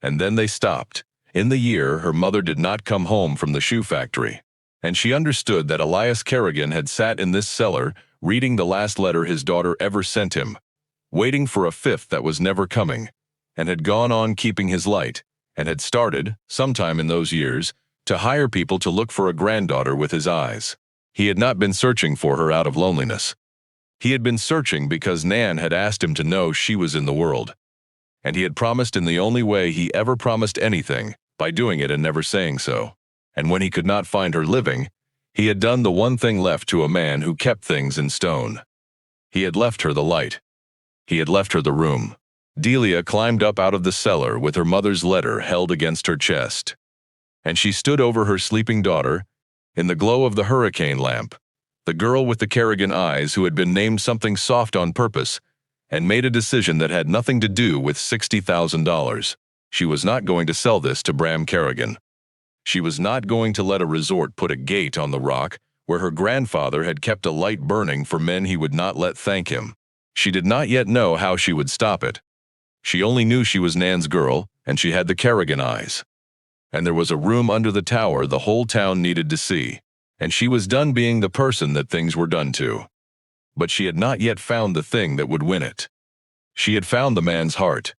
And then they stopped. In the year, her mother did not come home from the shoe factory. And she understood that Elias Kerrigan had sat in this cellar, reading the last letter his daughter ever sent him, waiting for a 5th that was never coming, and had gone on keeping his light, and had started, sometime in those years, to hire people to look for a granddaughter with his eyes. He had not been searching for her out of loneliness. He had been searching because Nan had asked him to know she was in the world. And he had promised in the only way he ever promised anything, by doing it and never saying so. And when he could not find her living, he had done the one thing left to a man who kept things in stone. He had left her the light. He had left her the room. Delia climbed up out of the cellar with her mother's letter held against her chest. And she stood over her sleeping daughter, in the glow of the hurricane lamp, the girl with the Kerrigan eyes who had been named something soft on purpose, and made a decision that had nothing to do with $60,000. She was not going to sell this to Bram Kerrigan. She was not going to let a resort put a gate on the rock where her grandfather had kept a light burning for men he would not let thank him. She did not yet know how she would stop it. She only knew she was Nan's girl, and she had the Kerrigan eyes. And there was a room under the tower the whole town needed to see, and she was done being the person that things were done to. But she had not yet found the thing that would win it. She had found the man's heart.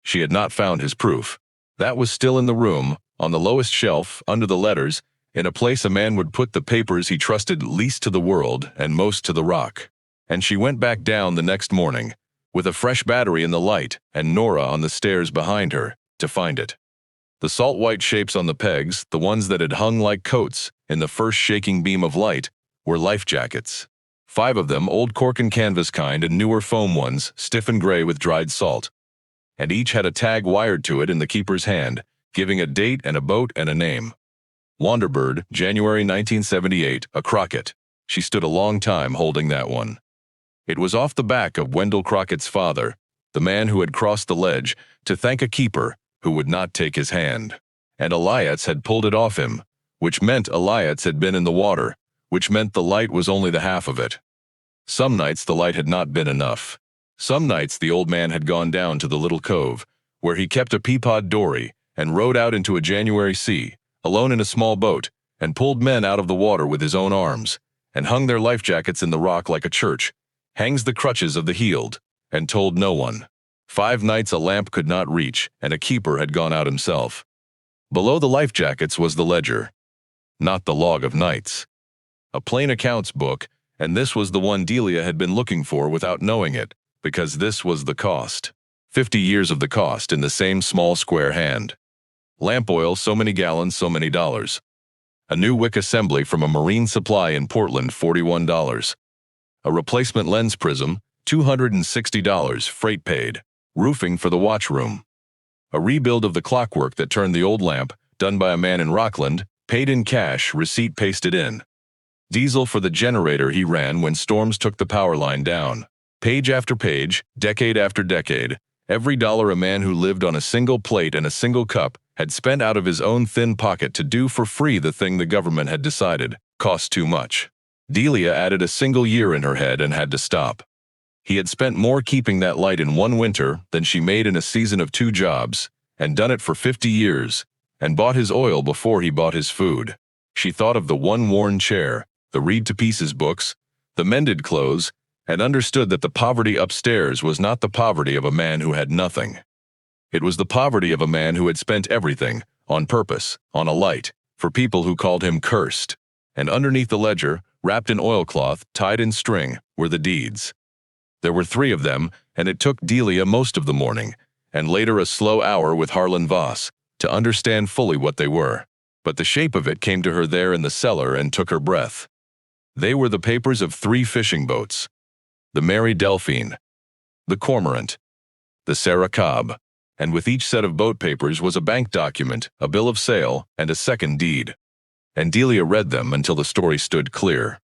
She had not found his proof. That was still in the room, on the lowest shelf, under the letters, in a place a man would put the papers he trusted least to the world and most to the rock. And she went back down the next morning, with a fresh battery in the light and Nora on the stairs behind her, to find it. The salt-white shapes on the pegs, the ones that had hung like coats in the first shaking beam of light, were life jackets. 5 of them, old cork and canvas kind, and newer foam ones, stiff and gray with dried salt. And each had a tag wired to it in the keeper's hand, giving a date and a boat and a name. Wanderbird, January 1978, a Crockett. She stood a long time holding that one. It was off the back of Wendell Crockett's father, the man who had crossed the ledge to thank a keeper who would not take his hand. And Elias had pulled it off him, which meant Elias had been in the water, which meant the light was only the half of it. Some nights the light had not been enough. Some nights the old man had gone down to the little cove, where he kept a peapod dory, and rowed out into a January sea, alone in a small boat, and pulled men out of the water with his own arms, and hung their life jackets in the rock like a church, hangs the crutches of the healed, and told no one. 5 nights a lamp could not reach, and a keeper had gone out himself. Below the life jackets was the ledger, not the log of nights. A plain accounts book, and this was the one Delia had been looking for without knowing it, because this was the cost. 50 years of the cost in the same small square hand. Lamp oil, so many gallons, so many dollars. A new wick assembly from a marine supply in Portland, $41. A replacement lens prism, $260, freight paid. Roofing for the watchroom. A rebuild of the clockwork that turned the old lamp, done by a man in Rockland, paid in cash, receipt pasted in. Diesel for the generator he ran when storms took the power line down. Page after page, decade after decade, every dollar a man who lived on a single plate and a single cup had spent out of his own thin pocket to do for free the thing the government had decided cost too much. Delia added a single year in her head and had to stop. He had spent more keeping that light in one winter than she made in a season of 2 jobs, and done it for 50 years, and bought his oil before he bought his food. She thought of the one worn chair, the read-to-pieces books, the mended clothes, and understood that the poverty upstairs was not the poverty of a man who had nothing. It was the poverty of a man who had spent everything, on purpose, on a light, for people who called him cursed. And underneath the ledger, wrapped in oilcloth, tied in string, were the deeds. There were 3 of them, and it took Delia most of the morning, and later a slow hour with Harlan Voss, to understand fully what they were. But the shape of it came to her there in the cellar and took her breath. They were the papers of 3 fishing boats. The Mary Delphine, the Cormorant, the Sarah Cobb, and with each set of boat papers was a bank document, a bill of sale, and a second deed. And Delia read them until the story stood clear.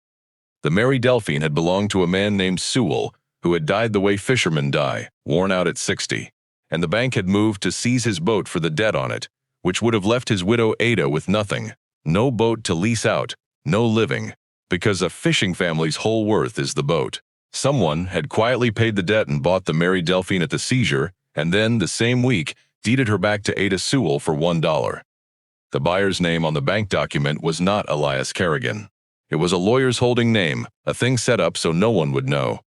The Mary Delphine had belonged to a man named Sewell, who had died the way fishermen die, worn out at 60, and the bank had moved to seize his boat for the debt on it, which would have left his widow Ada with nothing, no boat to lease out, no living, because a fishing family's whole worth is the boat. Someone had quietly paid the debt and bought the Mary Delphine at the seizure, and then, the same week, deeded her back to Ada Sewell for $1. The buyer's name on the bank document was not Elias Kerrigan. It was a lawyer's holding name, a thing set up so no one would know.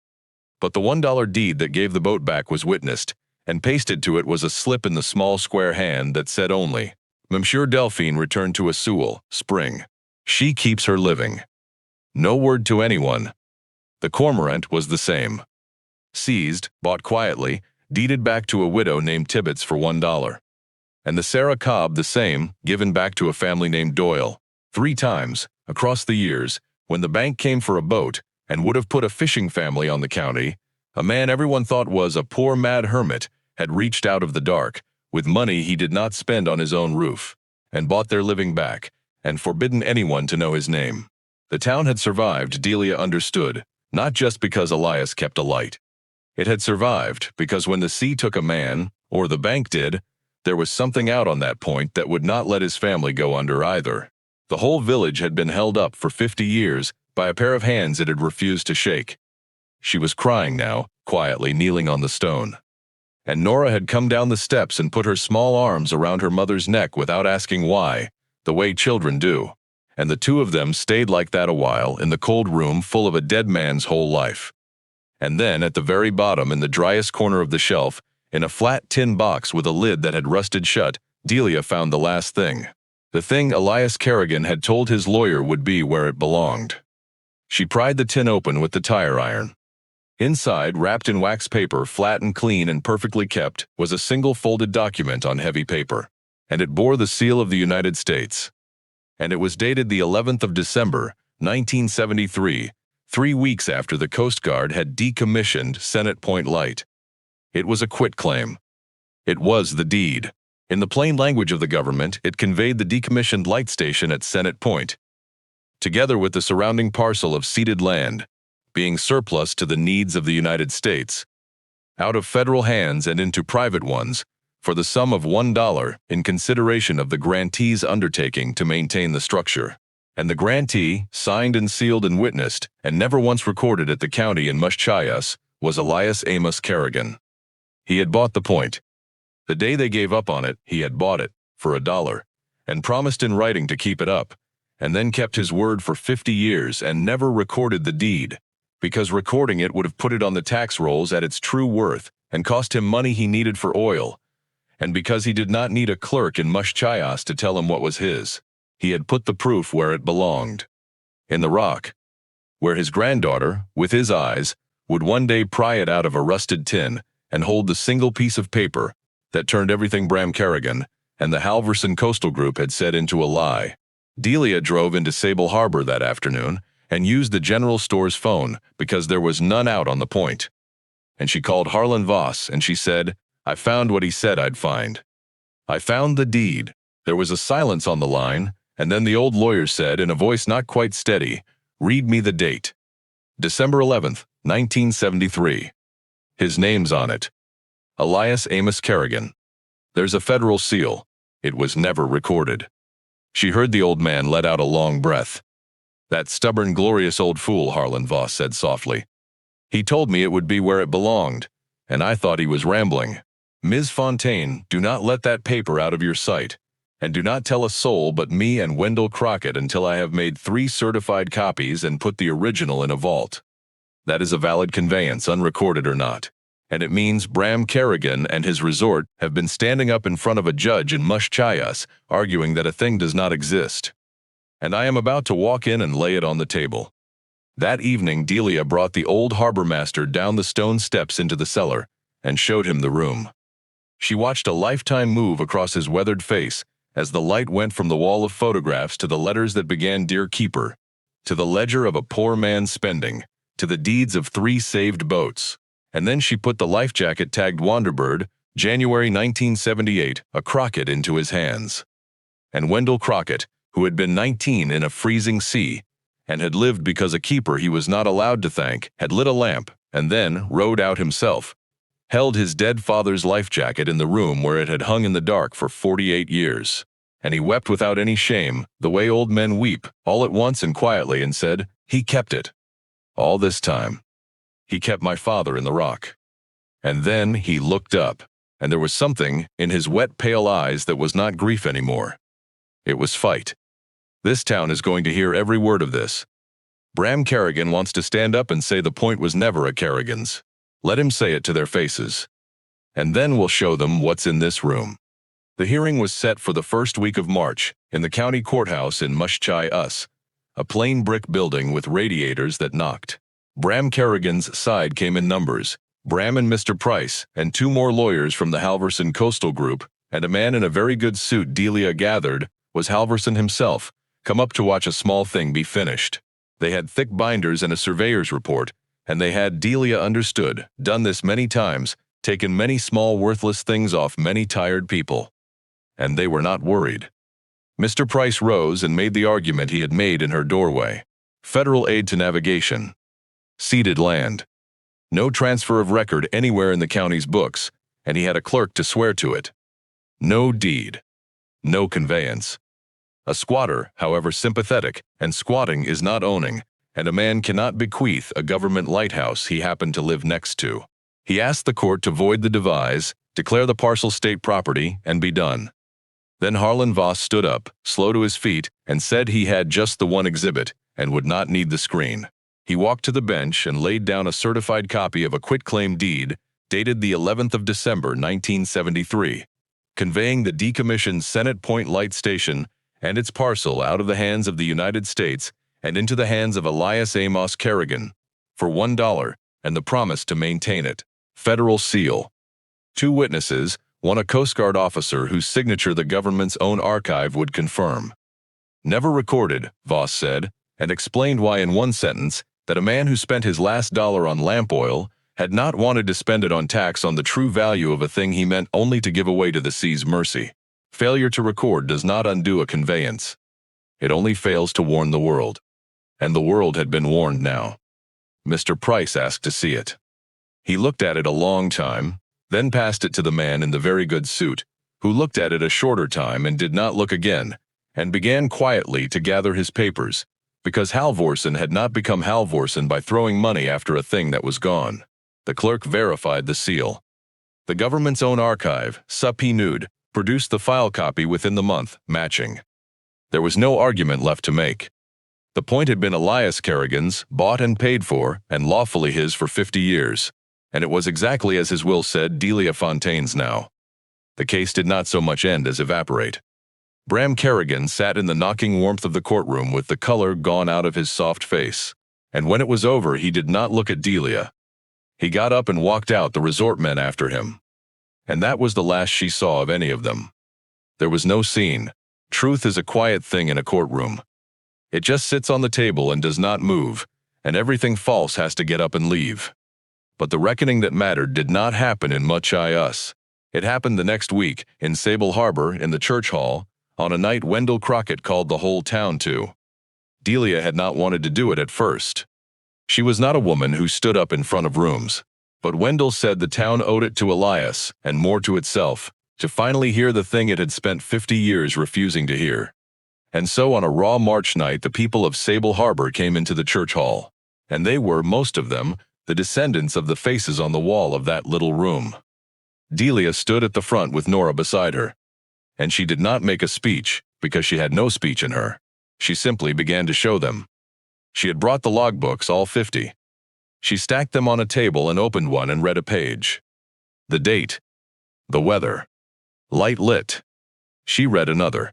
But the $1 deed that gave the boat back was witnessed, and pasted to it was a slip in the small square hand that said only, Monsieur Delphine returned to a Sewell, Spring. She keeps her living. No word to anyone. The cormorant was the same. Seized, bought quietly, deeded back to a widow named Tibbets for $1. And the Sarah Cobb the same, given back to a family named Doyle. 3 times, across the years, when the bank came for a boat and would have put a fishing family on the county, a man everyone thought was a poor mad hermit had reached out of the dark, with money he did not spend on his own roof, and bought their living back, and forbidden anyone to know his name. The town had survived, Delia understood, not just because Elias kept a light. It had survived because when the sea took a man, or the bank did, there was something out on that point that would not let his family go under either. The whole village had been held up for 50 years by a pair of hands it had refused to shake. She was crying now, quietly kneeling on the stone. And Nora had come down the steps and put her small arms around her mother's neck without asking why, the way children do. And the 2 of them stayed like that a while in the cold room full of a dead man's whole life. And then, at the very bottom, in the driest corner of the shelf, in a flat tin box with a lid that had rusted shut, Delia found the last thing. The thing Elias Kerrigan had told his lawyer would be where it belonged. She pried the tin open with the tire iron. Inside, wrapped in wax paper, flat and clean and perfectly kept, was a single folded document on heavy paper. And it bore the seal of the United States. And it was dated the 11th of December, 1973, 3 weeks after the Coast Guard had decommissioned Senate Point Light. It was a quitclaim. It was the deed. In the plain language of the government, it conveyed the decommissioned light station at Senate Point, together with the surrounding parcel of ceded land, being surplus to the needs of the United States, out of federal hands and into private ones, for the sum of $1 in consideration of the grantee's undertaking to maintain the structure. And the grantee, signed and sealed and witnessed, and never once recorded at the county in Mushchayas, was Elias Amos Kerrigan. He had bought the point. The day they gave up on it, he had bought it, for $1, and promised in writing to keep it up, and then kept his word for 50 years and never recorded the deed, because recording it would have put it on the tax rolls at its true worth and cost him money he needed for oil, and because he did not need a clerk in Mushchayas to tell him what was his. He had put the proof where it belonged, in the rock, where his granddaughter, with his eyes, would one day pry it out of a rusted tin and hold the single piece of paper that turned everything Bram Kerrigan and the Halverson Coastal Group had said into a lie. Delia drove into Sable Harbor that afternoon and used the general store's phone because there was none out on the point. And she called Harlan Voss and she said, I found what he said I'd find. I found the deed. There was a silence on the line, and then the old lawyer said in a voice not quite steady, read me the date. December 11th, 1973. His name's on it. Elias Amos Kerrigan. There's a federal seal. It was never recorded. She heard the old man let out a long breath. That stubborn, glorious old fool, Harlan Voss said softly. He told me it would be where it belonged, and I thought he was rambling. Ms. Fontaine, do not let that paper out of your sight, and do not tell a soul but me and Wendell Crockett until I have made 3 certified copies and put the original in a vault. That is a valid conveyance, unrecorded or not, and it means Bram Kerrigan and his resort have been standing up in front of a judge in Mushchayas arguing that a thing does not exist. And I am about to walk in and lay it on the table. That evening, Delia brought the old harbor master down the stone steps into the cellar and showed him the room. She watched a lifetime move across his weathered face as the light went from the wall of photographs to the letters that began Dear Keeper, to the ledger of a poor man's spending, to the deeds of 3 saved boats. And then she put the life jacket tagged Wanderbird, January 1978, a Crockett into his hands. And Wendell Crockett, who had been 19 in a freezing sea, and had lived because a keeper he was not allowed to thank, had lit a lamp, and then rowed out himself, held his dead father's life jacket in the room where it had hung in the dark for 48 years. and he wept without any shame, the way old men weep, all at once and quietly, and said, "He kept it. All this time. He kept my father in the rock." And then he looked up, and there was something in his wet, pale eyes that was not grief anymore. It was fight. This town is going to hear every word of this. Bram Kerrigan wants to stand up and say the point was never a Kerrigan's. Let him say it to their faces. And then we'll show them what's in this room. The hearing was set for the first week of March, in the county courthouse in Mushchai Us, a plain brick building with radiators that knocked. Bram Kerrigan's side came in numbers. Bram and Mr. Price, and 2 more lawyers from the Halverson Coastal Group, and a man in a very good suit Delia gathered was Halverson himself, come up to watch a small thing be finished. They had thick binders and a surveyor's report, and they had, Delia understood, done this many times, taken many small worthless things off many tired people. And they were not worried. Mr. Price rose and made the argument he had made in her doorway. Federal aid to navigation. Ceded land. No transfer of record anywhere in the county's books, and he had a clerk to swear to it. No deed. No conveyance. A squatter, however sympathetic, and squatting is not owning, and a man cannot bequeath a government lighthouse he happened to live next to. He asked the court to void the devise, declare the parcel state property, and be done. Then Harlan Voss stood up, slow to his feet, and said he had just the one exhibit, and would not need the screen. He walked to the bench and laid down a certified copy of a quitclaim deed, dated the 11th of December, 1973, conveying the decommissioned Senate Point Light Station and its parcel out of the hands of the United States and into the hands of Elias Amos Kerrigan, for $1, and the promise to maintain it. Federal seal. 2 witnesses, one a Coast Guard officer whose signature the government's own archive would confirm. Never recorded, Voss said, and explained why in one sentence, that a man who spent his last dollar on lamp oil had not wanted to spend it on tax on the true value of a thing he meant only to give away to the sea's mercy. Failure to record does not undo a conveyance. It only fails to warn the world. And the world had been warned now. Mr. Price asked to see it. He looked at it a long time, then passed it to the man in the very good suit, who looked at it a shorter time and did not look again, and began quietly to gather his papers, because Halvorsen had not become Halvorsen by throwing money after a thing that was gone. The clerk verified the seal. The government's own archive, subpoenaed, produced the file copy within the month, matching. There was no argument left to make. The point had been Elias Kerrigan's, bought and paid for, and lawfully his for 50 years. And it was exactly as his will said, Delia Fontaine's now. The case did not so much end as evaporate. Bram Kerrigan sat in the knocking warmth of the courtroom with the color gone out of his soft face. And when it was over, he did not look at Delia. He got up and walked out, the resort men after him. And that was the last she saw of any of them. There was no scene. Truth is a quiet thing in a courtroom. It just sits on the table and does not move, and everything false has to get up and leave. But the reckoning that mattered did not happen in Mushchai Us. It happened the next week, in Sable Harbor, in the church hall, on a night Wendell Crockett called the whole town to. Delia had not wanted to do it at first. She was not a woman who stood up in front of rooms. But Wendell said the town owed it to Elias, and more to itself, to finally hear the thing it had spent 50 years refusing to hear. And so on a raw March night the people of Sable Harbor came into the church hall. And they were, most of them, the descendants of the faces on the wall of that little room. Delia stood at the front with Nora beside her. And she did not make a speech, because she had no speech in her. She simply began to show them. She had brought the logbooks, all 50. She stacked them on a table and opened one and read a page. The date. The weather. Light lit. She read another.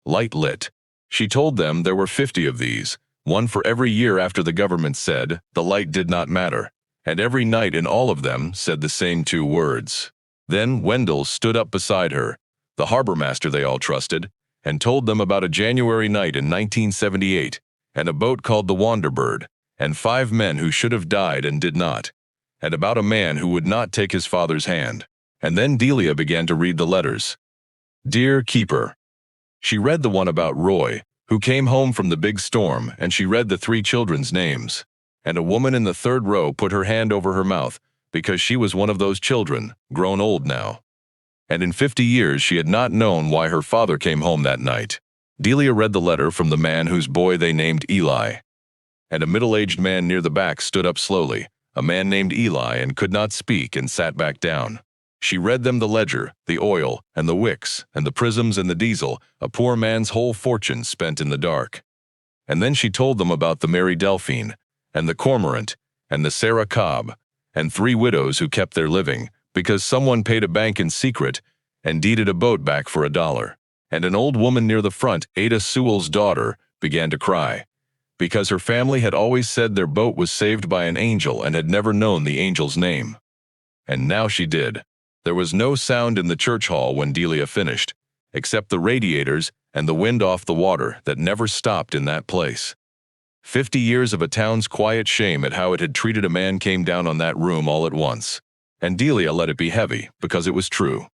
Light lit. She told them there were 50 of these, one for every year after the government said the light did not matter, and every night in all of them said the same 2 words. Then Wendell stood up beside her, the harbor master they all trusted, and told them about a January night in 1978, and a boat called the Wanderbird, and 5 men who should have died and did not, and about a man who would not take his father's hand. And then Delia began to read the letters. Dear Keeper. She read the one about Roy, who came home from the big storm, and she read the 3 children's names. And a woman in the 3rd row put her hand over her mouth, because she was one of those children, grown old now. and in 50 years she had not known why her father came home that night. Delia read the letter from the man whose boy they named Eli. And a middle-aged man near the back stood up slowly, a man named Eli, and could not speak and sat back down. She read them the ledger, the oil, and the wicks, and the prisms and the diesel, a poor man's whole fortune spent in the dark. And then she told them about the Mary Delphine, and the Cormorant, and the Sarah Cobb, and 3 widows who kept their living, because someone paid a bank in secret and deeded a boat back for $1. And an old woman near the front, Ada Sewell's daughter, began to cry, because her family had always said their boat was saved by an angel and had never known the angel's name. And now she did. There was no sound in the church hall when Delia finished, except the radiators and the wind off the water that never stopped in that place. 50 years of a town's quiet shame at how it had treated a man came down on that room all at once, and Delia let it be heavy because it was true.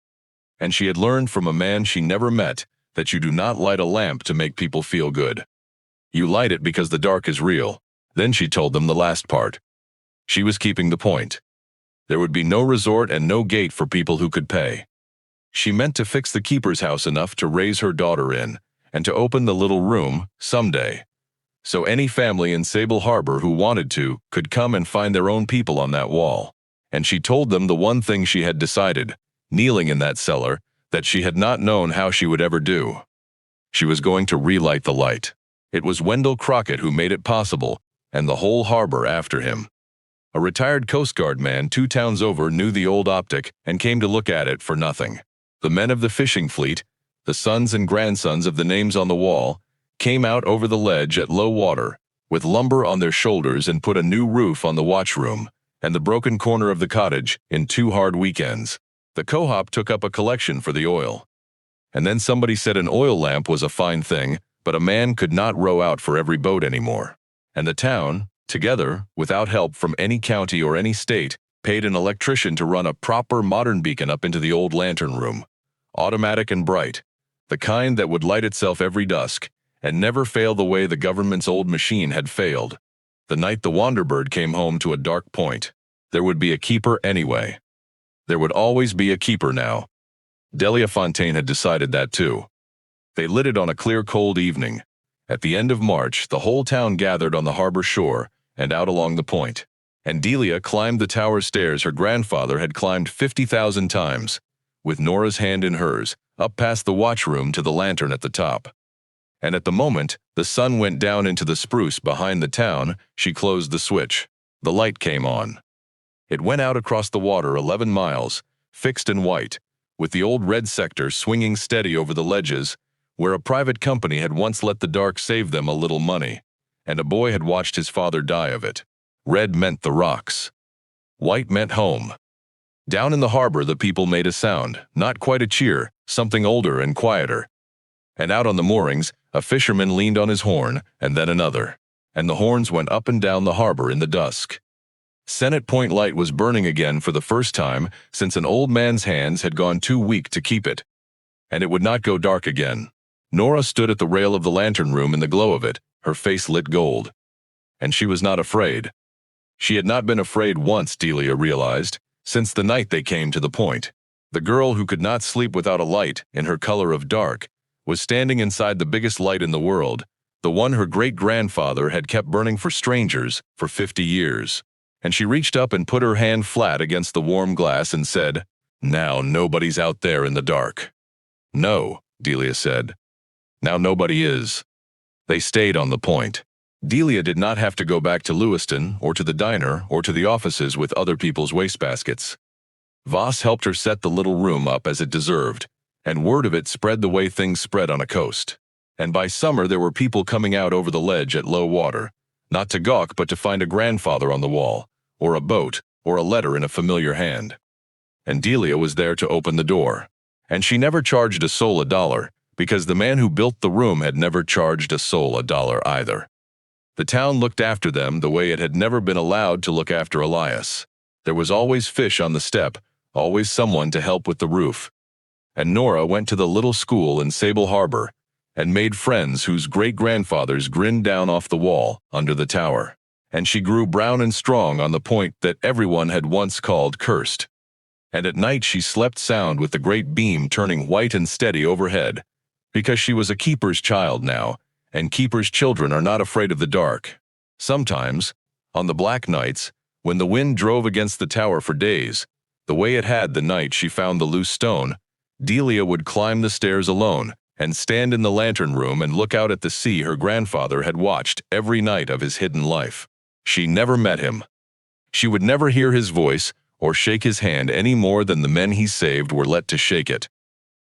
And she had learned from a man she never met that you do not light a lamp to make people feel good. You light it because the dark is real. Then she told them the last part. She was keeping the point. There would be no resort and no gate for people who could pay. She meant to fix the keeper's house enough to raise her daughter in, and to open the little room someday. So any family in Sable Harbor who wanted to could come and find their own people on that wall. And she told them the one thing she had decided, kneeling in that cellar, that she had not known how she would ever do. She was going to relight the light. It was Wendell Crockett who made it possible, and the whole harbor after him. A retired Coast Guard man 2 towns over knew the old optic and came to look at it for nothing. The men of the fishing fleet, the sons and grandsons of the names on the wall, came out over the ledge at low water, with lumber on their shoulders, and put a new roof on the watchroom and the broken corner of the cottage in 2 hard weekends. The co-op took up a collection for the oil. And then somebody said an oil lamp was a fine thing, but a man could not row out for every boat anymore. And the town, together, without help from any county or any state, paid an electrician to run a proper modern beacon up into the old lantern room, automatic and bright, the kind that would light itself every dusk, and never fail the way the government's old machine had failed. The night the Wanderbird came home to a dark point, there would be a keeper anyway. There would always be a keeper now. Delia Fontaine had decided that too. They lit it on a clear, cold evening. At the end of March, the whole town gathered on the harbor shore and out along the point. And Delia climbed the tower stairs her grandfather had climbed 50,000 times, with Nora's hand in hers, up past the watchroom to the lantern at the top. And at the moment the sun went down into the spruce behind the town, she closed the switch. The light came on. It went out across the water 11 miles, fixed and white, with the old red sector swinging steady over the ledges, where a private company had once let the dark save them a little money, and a boy had watched his father die of it. Red meant the rocks. White meant home. Down in the harbor the people made a sound, not quite a cheer, something older and quieter. And out on the moorings, a fisherman leaned on his horn, and then another, and the horns went up and down the harbor in the dusk. Senate Point light was burning again for the first time since an old man's hands had gone too weak to keep it. And it would not go dark again. Nora stood at the rail of the lantern room in the glow of it, her face lit gold. And she was not afraid. She had not been afraid once, Delia realized, since the night they came to the point. The girl who could not sleep without a light, in her color of dark, was standing inside the biggest light in the world, the one her great-grandfather had kept burning for strangers for 50 years. And she reached up and put her hand flat against the warm glass and said, "Now nobody's out there in the dark." "No," Delia said. "Now nobody is." They stayed on the point. Delia did not have to go back to Lewiston or to the diner or to the offices with other people's wastebaskets. Voss helped her set the little room up as it deserved, and word of it spread the way things spread on a coast. And by summer there were people coming out over the ledge at low water, not to gawk but to find a grandfather on the wall, or a boat, or a letter in a familiar hand. And Delia was there to open the door. And she never charged a soul $1, because the man who built the room had never charged a soul $1 either. The town looked after them the way it had never been allowed to look after Elias. There was always fish on the step, always someone to help with the roof. And Nora went to the little school in Sable Harbor, and made friends whose great-grandfathers grinned down off the wall under the tower. And she grew brown and strong on the point that everyone had once called cursed. and at night she slept sound with the great beam turning white and steady overhead, because she was a keeper's child now, and keepers' children are not afraid of the dark. Sometimes, on the black nights, when the wind drove against the tower for days, the way it had the night she found the loose stone, Delia would climb the stairs alone and stand in the lantern room and look out at the sea her grandfather had watched every night of his hidden life. She never met him. She would never hear his voice or shake his hand any more than the men he saved were let to shake it.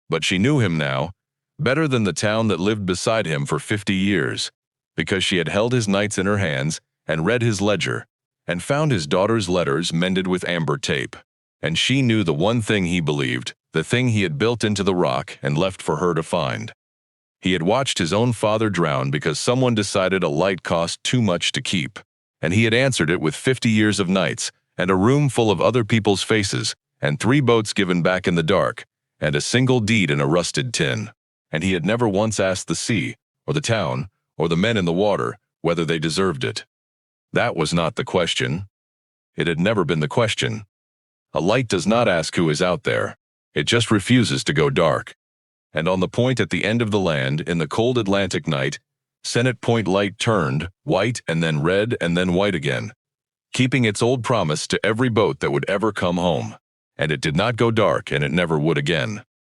But she knew him now, better than the town that lived beside him for 50 years, because she had held his nights in her hands and read his ledger, and found his daughter's letters mended with amber tape. And she knew the one thing he believed, the thing he had built into the rock and left for her to find. He had watched his own father drown because someone decided a light cost too much to keep, and he had answered it with 50 years of nights, and a room full of other people's faces, and 3 boats given back in the dark, and a single deed in a rusted tin. And he had never once asked the sea, or the town, or the men in the water, whether they deserved it. That was not the question. It had never been the question. A light does not ask who is out there. It just refuses to go dark. And on the point at the end of the land, in the cold Atlantic night, Senate Point light turned, white and then red and then white again, keeping its old promise to every boat that would ever come home. And it did not go dark, and it never would again.